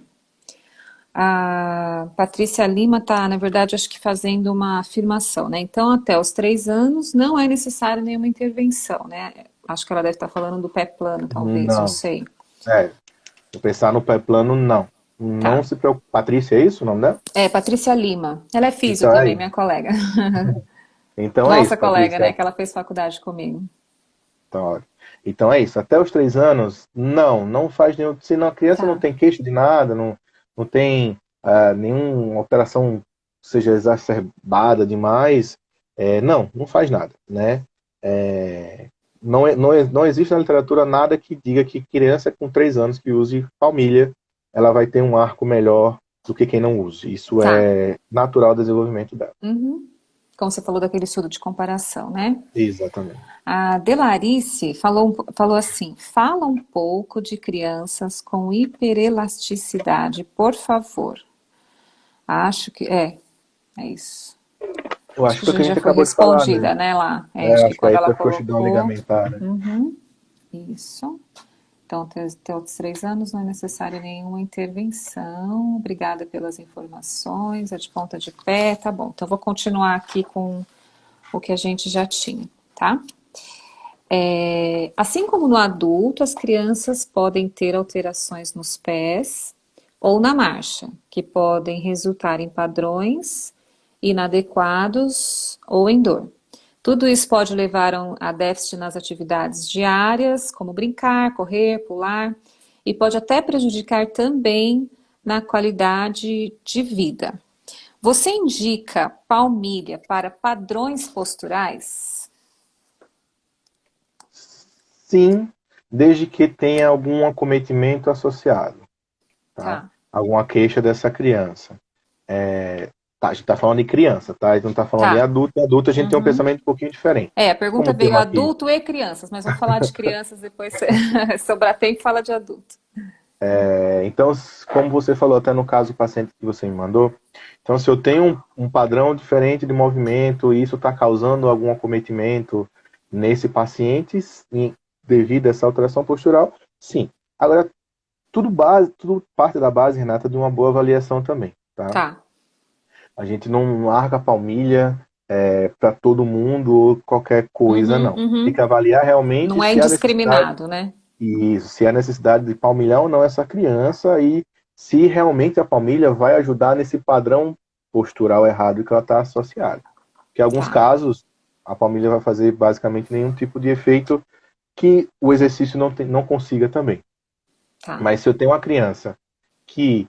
A Patrícia Lima está, na verdade, acho que fazendo uma afirmação, né? Então, até os 3 anos não é necessário nenhuma intervenção, né? Acho que ela deve estar falando do pé plano, talvez, não Não, sei. se pensar no pé plano, não. Tá. Não se preocupe. Patrícia, é isso o nome dela? É, Patrícia Lima. Ela é físio Então é também, isso. minha colega. Então é Nossa isso, colega, né? Patrícia. Que ela fez faculdade comigo. Então, olha. Então é isso. Até os 3 anos, não faz nenhum. Se a criança não Tá. tem queixo de nada, não tem nenhuma alteração, seja exacerbada demais, não faz nada, né? Não existe na literatura nada que diga que criança com 3 anos que use palmilha, ela vai ter um arco melhor do que quem não use. Isso Tá. é natural do desenvolvimento dela. Uhum. Como você falou daquele estudo de comparação, né? Exatamente. A Delarice falou assim: fala um pouco de crianças com hiperelasticidade, por favor. Acho que é isso. Eu Acho acho que que foi o que a já gente foi acabou de falar, né? respondida, né, lá. Acho que Acho que quando é ela hipercoxidão colocou. ligamentar, né? Uhum, isso. Então, até os 3 anos não é necessária nenhuma intervenção. Obrigada pelas informações. A de ponta de pé, tá bom. Então, vou continuar aqui com o que a gente já tinha, tá? Assim como no adulto, as crianças podem ter alterações nos pés ou na marcha, que podem resultar em padrões inadequados ou em dor. Tudo isso pode levar a déficit nas atividades diárias, como brincar, correr, pular, e pode até prejudicar também na qualidade de vida. Você indica palmilha para padrões posturais? Sim, desde que tenha algum acometimento associado, tá? Tá. Alguma queixa dessa criança. Tá, a gente está falando de criança, tá? A gente não está falando de Tá. adulto. Em adulto a gente tem um Uhum. pensamento um pouquinho diferente. A pergunta Como veio temos aqui, adulto e crianças, mas vamos falar de crianças depois, se sobrar tempo, fala de adulto. então, como você falou até no caso do paciente que você me mandou, então se eu tenho um padrão diferente de movimento e isso está causando algum acometimento nesse paciente, devido a essa alteração postural, sim. Agora, tudo parte da base, Renata, de uma boa avaliação também, tá? Tá. A gente não larga a palmilha para todo mundo ou qualquer coisa, Uhum, não. Tem que uhum. avaliar realmente Não é se há necessidade, indiscriminado, né? isso, se há necessidade de palmilhar ou não essa criança e se realmente a palmilha vai ajudar nesse padrão postural errado que ela está associada. Porque em alguns Tá, casos, a palmilha vai fazer basicamente nenhum tipo de efeito que o exercício não consiga também. tá. Mas se eu tenho uma criança que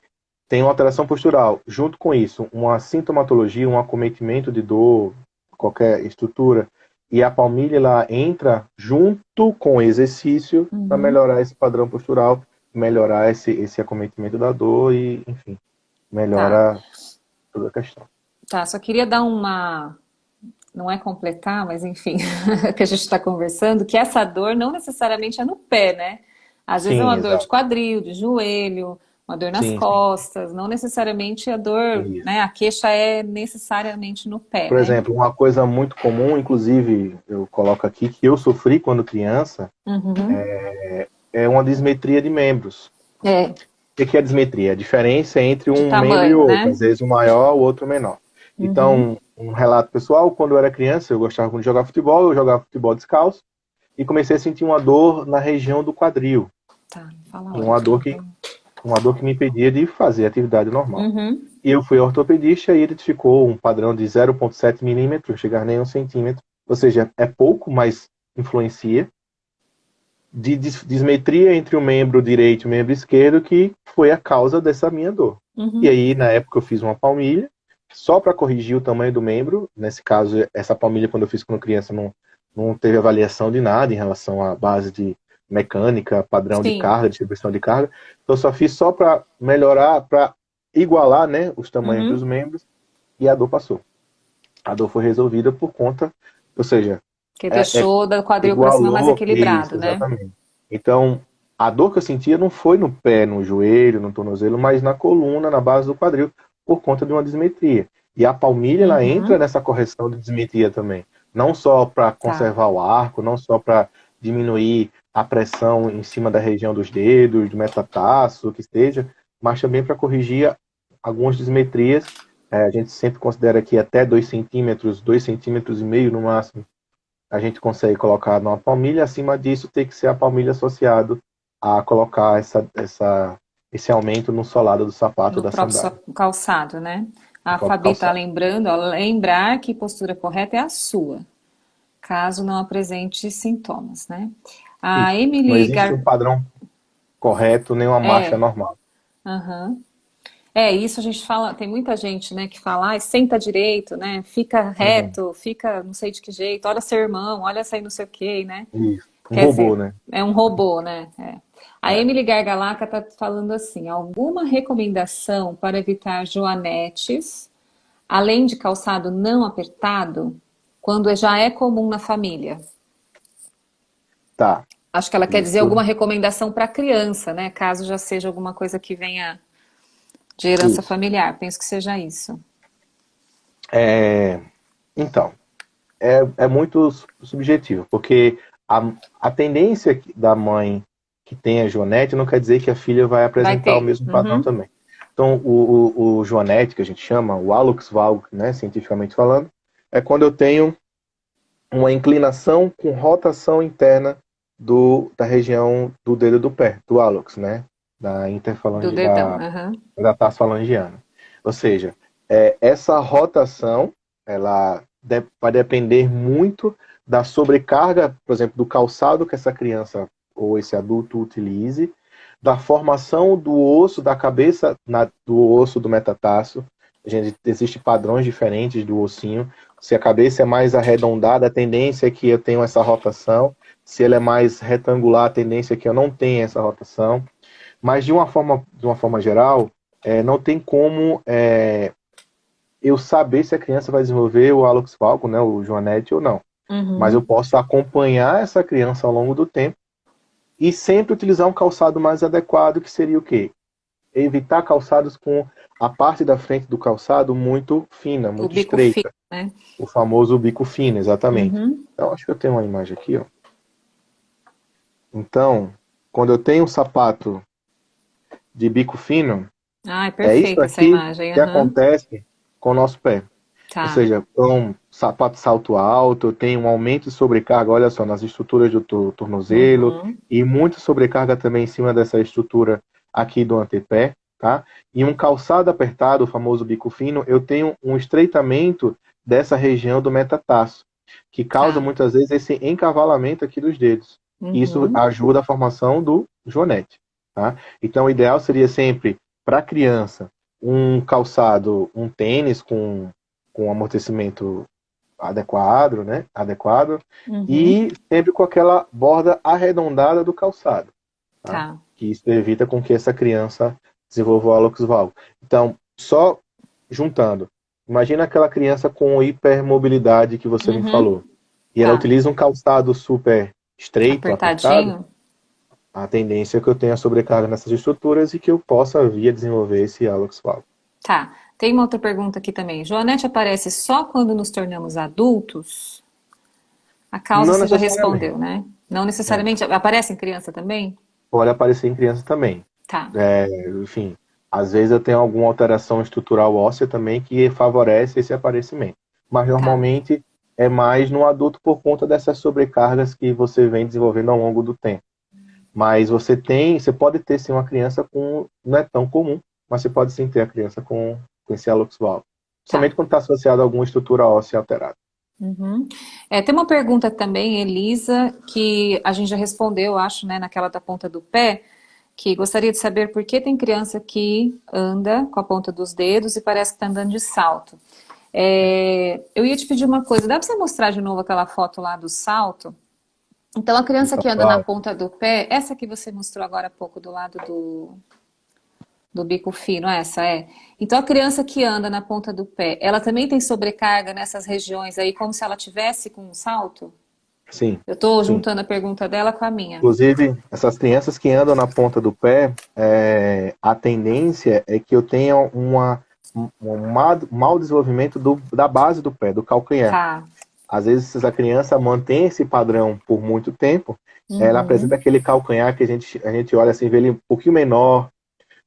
tem uma alteração postural, junto com isso, uma sintomatologia, um acometimento de dor, qualquer estrutura, e a palmilha ela entra junto com o exercício para Uhum. melhorar esse padrão postural, melhorar esse acometimento da dor e, enfim, Tá, melhora toda a questão. tá. Só queria dar uma. Não é completar, mas enfim, que a gente está conversando, que essa dor não necessariamente é no pé, né? Às vezes é Sim, uma dor de exato. quadril, de joelho, uma dor nas Sim, sim. costas, não necessariamente a dor, Isso. né? A queixa é necessariamente no pé, Por né? exemplo, uma coisa muito comum, inclusive eu coloco aqui, que eu sofri quando criança, Uhum. é uma dismetria de membros. É, O que é dismetria? A diferença entre de um membro e tamanho, outro, né? às vezes um maior, o outro menor. Uhum. Então, um relato pessoal, quando eu era criança, eu gostava muito de jogar futebol, eu jogava futebol descalço e comecei a sentir uma dor na região do quadril, Tá, fala e uma alto. uma dor que me impedia de fazer atividade normal. Uhum. E eu fui ao ortopedista e ele identificou um padrão de 0,7 milímetros, chegar nem 1 centímetro, ou seja, é pouco, mas influencia, de dismetria entre o membro direito e o membro esquerdo, que foi a causa dessa minha dor. E Uhum. aí, na época, eu fiz uma palmilha, só para corrigir o tamanho do membro. Nesse caso, essa palmilha, quando eu fiz quando criança, não teve avaliação de nada em relação à base de mecânica, padrão de Sim. carga, distribuição de carga. Então, eu só fiz só para melhorar, para igualar, né, os tamanhos dos Uhum. membros, e a dor passou. A dor foi resolvida por conta, ou seja, Que é deixou da quadril para cima mais igualou equilibrado, isso, né? exatamente. Então, a dor que eu sentia não foi no pé, no joelho, no tornozelo, mas na coluna, na base do quadril, por conta de uma dismetria. E a palmilha, ela entra Uhum. nessa correção de dismetria também. Não só para Tá. conservar o arco, não só para diminuir a pressão em cima da região dos dedos, do metatarso, o que esteja, mas também para corrigir algumas dismetrias. A gente sempre considera que até 2 centímetros, 2,5 centímetros no máximo, a gente consegue colocar numa palmilha. Acima disso, tem que ser a palmilha associado a colocar esse aumento no solado do sapato No da próprio sandália, calçado, né? no A próprio Fabi está calçado. lembrando, ó, lembrar que postura correta é a sua, caso não apresente sintomas, né? E A não Emily existe um Gar... padrão correto, nem uma marcha É, normal. aham. Isso a gente fala, tem muita gente, né, que fala, ai, senta direito, né? Fica Uhum. reto, fica não sei de que jeito, olha seu irmão, olha essa aí não sei o quê, né? Isso. Um Quer robô, dizer, né? é um robô, né? É. A É. Emily Gargalaca está falando assim: alguma recomendação para evitar joanetes, além de calçado não apertado, quando já é comum na família? Tá. Acho que ela quer dizer Isso. alguma recomendação para criança, né? Caso já seja alguma coisa que venha de herança Isso. familiar. Penso que seja isso. É, então, é muito subjetivo, porque a, a tendência da mãe que tem a Joanete não quer dizer que a filha vai Vai apresentar o ter. mesmo padrão Uhum. também. Então, o Joanete, que a gente chama, o hallux valgus, né, cientificamente falando, é quando eu tenho uma inclinação com rotação interna da região do dedo do pé, do hallux, né, da Do interfalange, dedão. Uhum. da tarsfalangiana. Ou seja, Essa rotação, ela vai depender muito da sobrecarga, por exemplo, do calçado que essa criança ou esse adulto utilize, da formação do osso da cabeça, do osso do metatarso. Existem padrões diferentes do ossinho. Se a cabeça é mais arredondada, a tendência é que eu tenha essa rotação. Se ela é mais retangular, a tendência é que eu não tenha essa rotação. Mas de uma forma geral, não tem como eu saber se a criança vai desenvolver o hallux valgus, né, o Joanete ou não. Mas eu posso acompanhar essa criança ao longo do tempo e sempre utilizar um calçado mais adequado, que seria o quê? Evitar calçados com a parte da frente do calçado muito fina, O muito bico fino, estreita. né? O famoso bico fino, exatamente. Uhum. Então, acho que eu tenho uma imagem aqui, ó. Então, quando eu tenho um sapato de bico fino, Ah, é é isso perfeita essa aqui imagem. que Aham. acontece com o nosso pé. Ou Tá. seja, um sapato salto alto, tem um aumento de sobrecarga, olha só, nas estruturas do tornozelo, Uhum. e muita sobrecarga também em cima dessa estrutura aqui do antepé, tá? E um calçado apertado, o famoso bico fino, eu tenho um estreitamento dessa região do metatarso, que causa Tá. muitas vezes esse encavalamento aqui dos dedos. Isso Uhum. ajuda a formação do joanete, tá? Então, o ideal seria sempre, para a criança, um calçado, um tênis com amortecimento adequado, né? Adequado, Uhum. e sempre com aquela borda arredondada do calçado, tá? Tá. Que isso evita com que essa criança desenvolva o hallux valgus. Então, só juntando, imagina aquela criança com hipermobilidade que você me Uhum. falou, e ela Tá. utiliza um calçado super estreito, apertado, Apertadinho? a tendência é que eu tenha sobrecarga nessas estruturas e que eu possa vir a desenvolver esse hallux valgus. Tá. Tem uma outra pergunta aqui também. Joanete aparece só quando nos tornamos adultos? A causa Não você já necessariamente. respondeu, né? Não É. necessariamente. Aparece em criança também? Pode aparecer em criança também. Tá. Enfim, às vezes eu tenho alguma alteração estrutural óssea também que favorece esse aparecimento. Mas Tá. normalmente é mais no adulto por conta dessas sobrecargas que você vem desenvolvendo ao longo do tempo. Mas você pode ter sim uma criança com, não é tão comum, mas você pode sim ter a criança com esse hallux valgus. Somente Tá. quando está associado a alguma estrutura óssea alterada. Uhum. Tem uma pergunta também, Elisa, que a gente já respondeu, acho, né, naquela da ponta do pé, que gostaria de saber por que tem criança que anda com a ponta dos dedos e parece que está andando de salto. Eu ia te pedir uma coisa, dá para você mostrar de novo aquela foto lá do salto? Então, a Do criança que salto anda na alto. ponta do pé, essa que você mostrou agora há pouco do lado do bico fino, essa é. Então, a criança que anda na ponta do pé, ela também tem sobrecarga nessas regiões aí, como se ela tivesse com um salto? Sim, Eu estou sim. juntando a pergunta dela com a minha. Inclusive, essas crianças que andam na ponta do pé, a tendência é que eu tenha um mau desenvolvimento da base do pé, do calcanhar. Tá. Às vezes, se a criança mantém esse padrão por muito tempo, ela apresenta Uhum. aquele calcanhar que a gente olha assim, vê ele um pouquinho menor,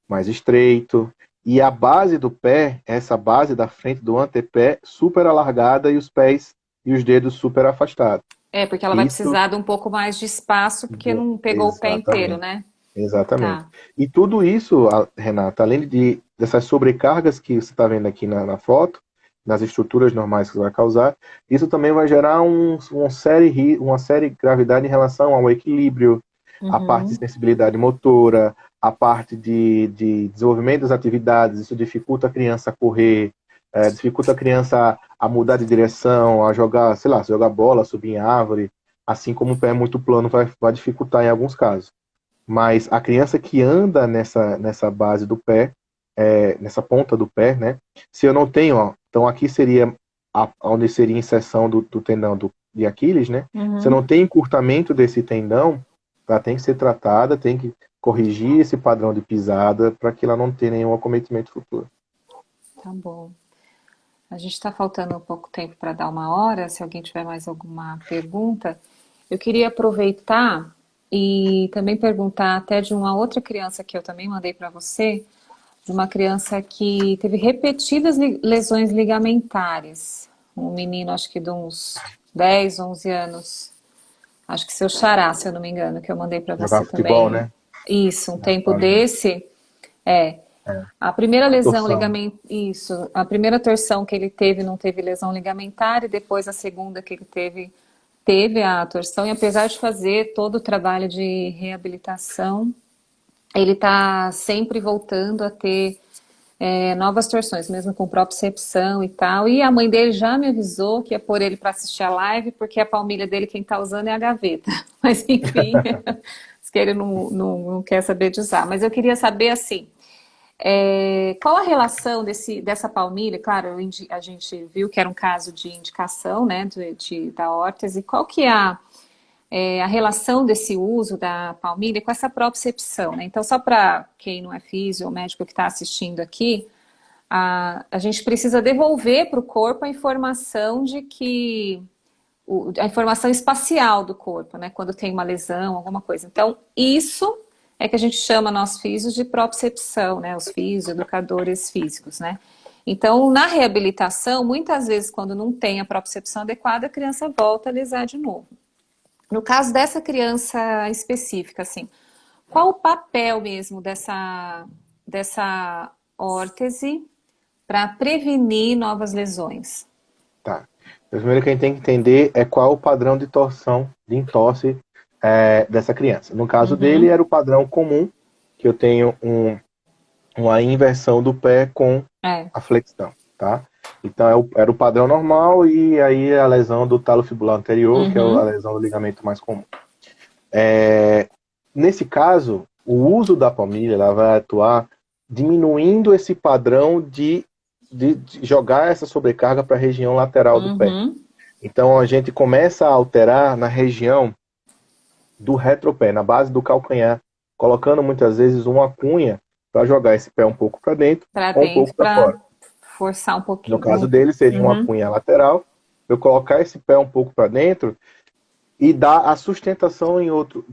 mais estreito. E a base do pé, essa base da frente do antepé, super alargada e os pés e os dedos super afastados. Porque ela vai Isso, precisar de um pouco mais de espaço, porque não pegou o pé inteiro, exatamente. né? Exatamente. Tá. E tudo isso, Renata, além dessas sobrecargas que você está vendo aqui na foto, nas estruturas normais que vai causar, isso também vai gerar uma série de gravidade em relação ao equilíbrio, a parte de Uhum. sensibilidade motora, a parte de desenvolvimento das atividades. Isso dificulta a criança a correr, dificulta a criança a mudar de direção, a jogar, sei lá, jogar bola, subir em árvore, assim como o pé é muito plano vai dificultar em alguns casos. Mas a criança que anda nessa base do pé, nessa ponta do pé, né? Se eu não tenho, ó, então aqui seria onde seria a inserção do tendão de Aquiles, né? Se eu não Uhum. tenho encurtamento desse tendão, ela tem que ser tratada, tem que corrigir esse padrão de pisada para que ela não tenha nenhum acometimento futuro. Tá bom. A gente está faltando um pouco tempo para dar uma hora. Se alguém tiver mais alguma pergunta, eu queria aproveitar e também perguntar até de uma outra criança que eu também mandei para você, de uma criança que teve repetidas lesões ligamentares. Um menino, acho que de uns 10, 11 anos. Acho que seu xará, se eu não me engano, que eu mandei para Jogar você futebol, também. né? Isso, um Já tempo falei. desse. É. A primeira A lesão torção. ligamentar, isso, a primeira torção que ele teve não teve lesão ligamentar e depois a segunda que ele teve a torção e apesar de fazer todo o trabalho de reabilitação, ele está sempre voltando a ter novas torções, mesmo com propriocepção e tal. E a mãe dele já me avisou que ia pôr ele para assistir a live, porque a palmilha dele quem está usando é a gaveta. Mas enfim, diz que ele não quer saber de usar. Mas eu queria saber assim, qual a relação dessa palmilha? Claro, a gente viu que era um caso de indicação, né, da órtese. Qual que é a relação desse uso da palmilha com essa propriocepção, né? Então, só para quem não é físio ou médico que está assistindo aqui, a gente precisa devolver para o corpo a informação de que a informação espacial do corpo, né? Quando tem uma lesão, alguma coisa. Então, isso é que a gente chama nós físios de propriocepção, né? Os físios, educadores físicos, né? Então, na reabilitação, muitas vezes, quando não tem a propriocepção adequada, a criança volta a lesar de novo. No caso dessa criança específica, assim, qual o papel mesmo dessa órtese para prevenir novas lesões? Tá. O primeiro que a gente tem que entender é qual o padrão de torção, de entorse dessa criança. No caso dele, Uhum, era o padrão comum, que eu tenho uma inversão do pé com é. a flexão, tá? Então, era o padrão normal e aí a lesão do talo fibular anterior, que é a Uhum, lesão do ligamento mais comum. Nesse caso, o uso da palmilha ela vai atuar diminuindo esse padrão de jogar essa sobrecarga para a região lateral do pé. uhum, Então a gente começa a alterar na região do retropé, na base do calcanhar, colocando muitas vezes uma cunha para jogar esse pé um pouco para dentro para ou um pouco dentro, para fora. para forçar um No pouquinho. caso dele, seria uma Uhum, cunha lateral, eu colocar esse pé um pouco para dentro e dar a sustentação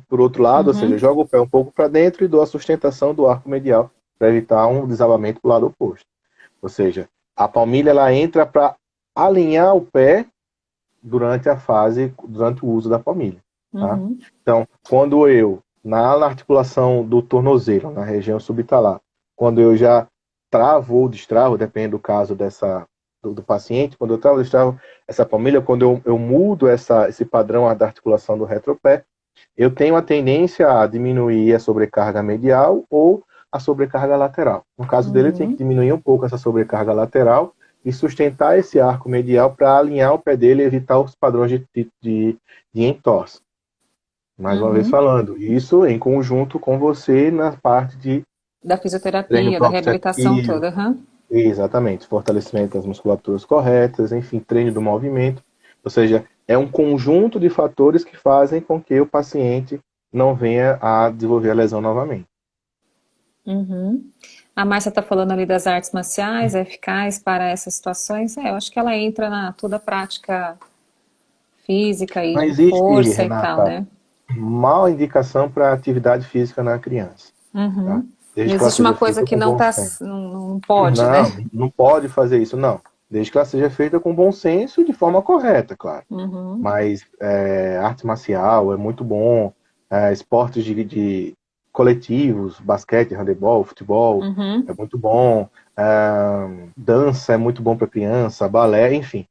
por outro lado, ou seja, uhum, jogo o pé um pouco para dentro e dou a sustentação do arco medial para evitar um desabamento para o lado oposto. Ou seja, a palmilha ela entra para alinhar o pé durante o uso da palmilha. Tá? uhum, Então, quando na articulação do tornozelo, na região subtalar, quando eu já travo ou destravo, depende do caso do paciente, quando eu travo ou destravo essa palmilha, quando eu mudo esse padrão da articulação do retropé, eu tenho a tendência a diminuir a sobrecarga medial ou a sobrecarga lateral. No caso dele, eu tenho que uhum, diminuir um pouco essa sobrecarga lateral e sustentar esse arco medial para alinhar o pé dele e evitar os padrões de entorse. Mais uma vez uhum. falando, isso em conjunto com você na parte de Da treino fisioterapia, da reabilitação proprioceptivo, toda. Uhum. exatamente, fortalecimento das musculaturas corretas, enfim, treino do movimento. Ou seja, é um conjunto de fatores que fazem com que o paciente não venha a desenvolver a lesão novamente. Uhum. A Márcia está falando ali das artes marciais, é eficaz para essas situações. Eu acho que ela entra na toda a prática física Não e de existe, força e tal, Renata, né? mal indicação para atividade física na criança, tá? Uhum. Não Desde que ela existe uma seja coisa feita que com não bom tá, senso. não pode, né? Não, não pode fazer isso, não. Desde que ela seja feita com bom senso e de forma correta, claro. Uhum. Mas arte marcial é muito bom, esportes de coletivos, basquete, handebol, futebol, é Uhum. muito bom, dança é muito bom para criança, balé, enfim.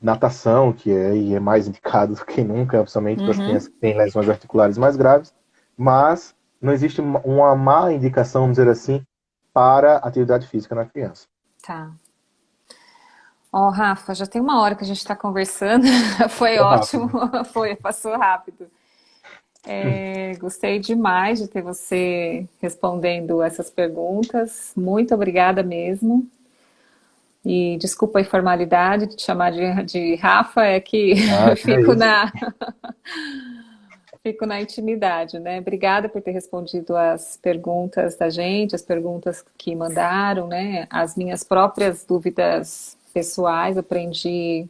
Natação, e é mais indicado do que nunca, principalmente para as crianças Uhum. que têm lesões articulares mais graves, mas não existe uma má indicação, vamos dizer assim, para atividade física na criança. Tá. Ó, Rafa, já tem uma hora que a gente está conversando. Foi Tô ótimo, rápido. passou rápido. Gostei demais de ter você respondendo essas perguntas. Muito obrigada mesmo. E desculpa a informalidade de te chamar de Rafa, é que Ah, que é fico isso. fico na intimidade, né? Obrigada por ter respondido as perguntas da gente, as perguntas que mandaram, né? As minhas próprias dúvidas pessoais, aprendi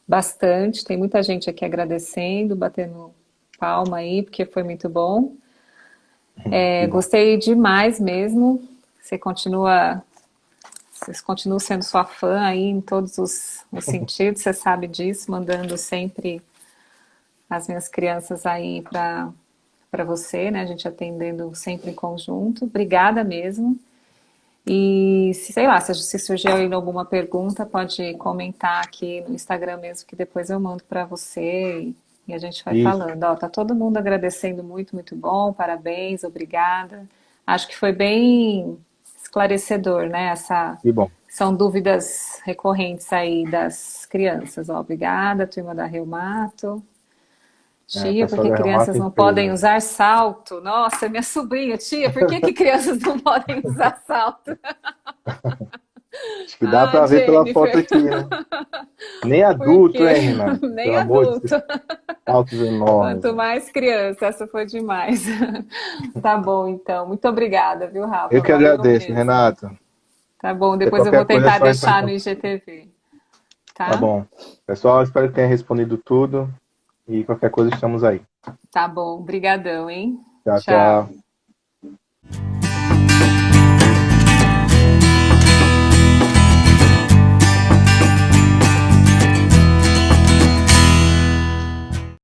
bastante. Tem muita gente aqui agradecendo, batendo palma aí, porque foi muito bom. Que bom. Gostei demais mesmo. Você continua, vocês continuam sendo sua fã aí em todos os sentidos, você sabe disso, mandando sempre as minhas crianças aí para você, né? A gente atendendo sempre em conjunto. Obrigada mesmo. E, se, sei lá, se surgir ainda alguma pergunta, pode comentar aqui no Instagram mesmo, que depois eu mando para você e a gente vai Isso, falando. Ó, tá todo mundo agradecendo muito, muito bom, parabéns, obrigada. Acho que foi bem esclarecedor, né? que bom. São dúvidas recorrentes aí das crianças. Ó, obrigada, turma da Reumato. É, o Tia, por pessoal que da crianças Remata em não peso, podem né? usar salto? Nossa, minha sobrinha, tia, por que crianças não podem usar salto? Acho que dá Ah, para ver pela foto Jennifer, aqui, né? Nem por adulto, quê? hein, Renato? Nem Pelo amor de adulto. Deus, saltos enormes, Quanto né? mais criança, essa foi demais. Tá bom, então. Muito obrigada, viu, Eu Rafa? que Valeu agradeço, mesmo. Renato. Tá bom, Se depois eu vou qualquer coisa é tentar só entrar em deixar no contato. IGTV, Tá tá? bom. Pessoal, espero que tenha respondido tudo. E qualquer coisa estamos aí. Tá bom, brigadão, hein? Tchau, Tchau. tchau.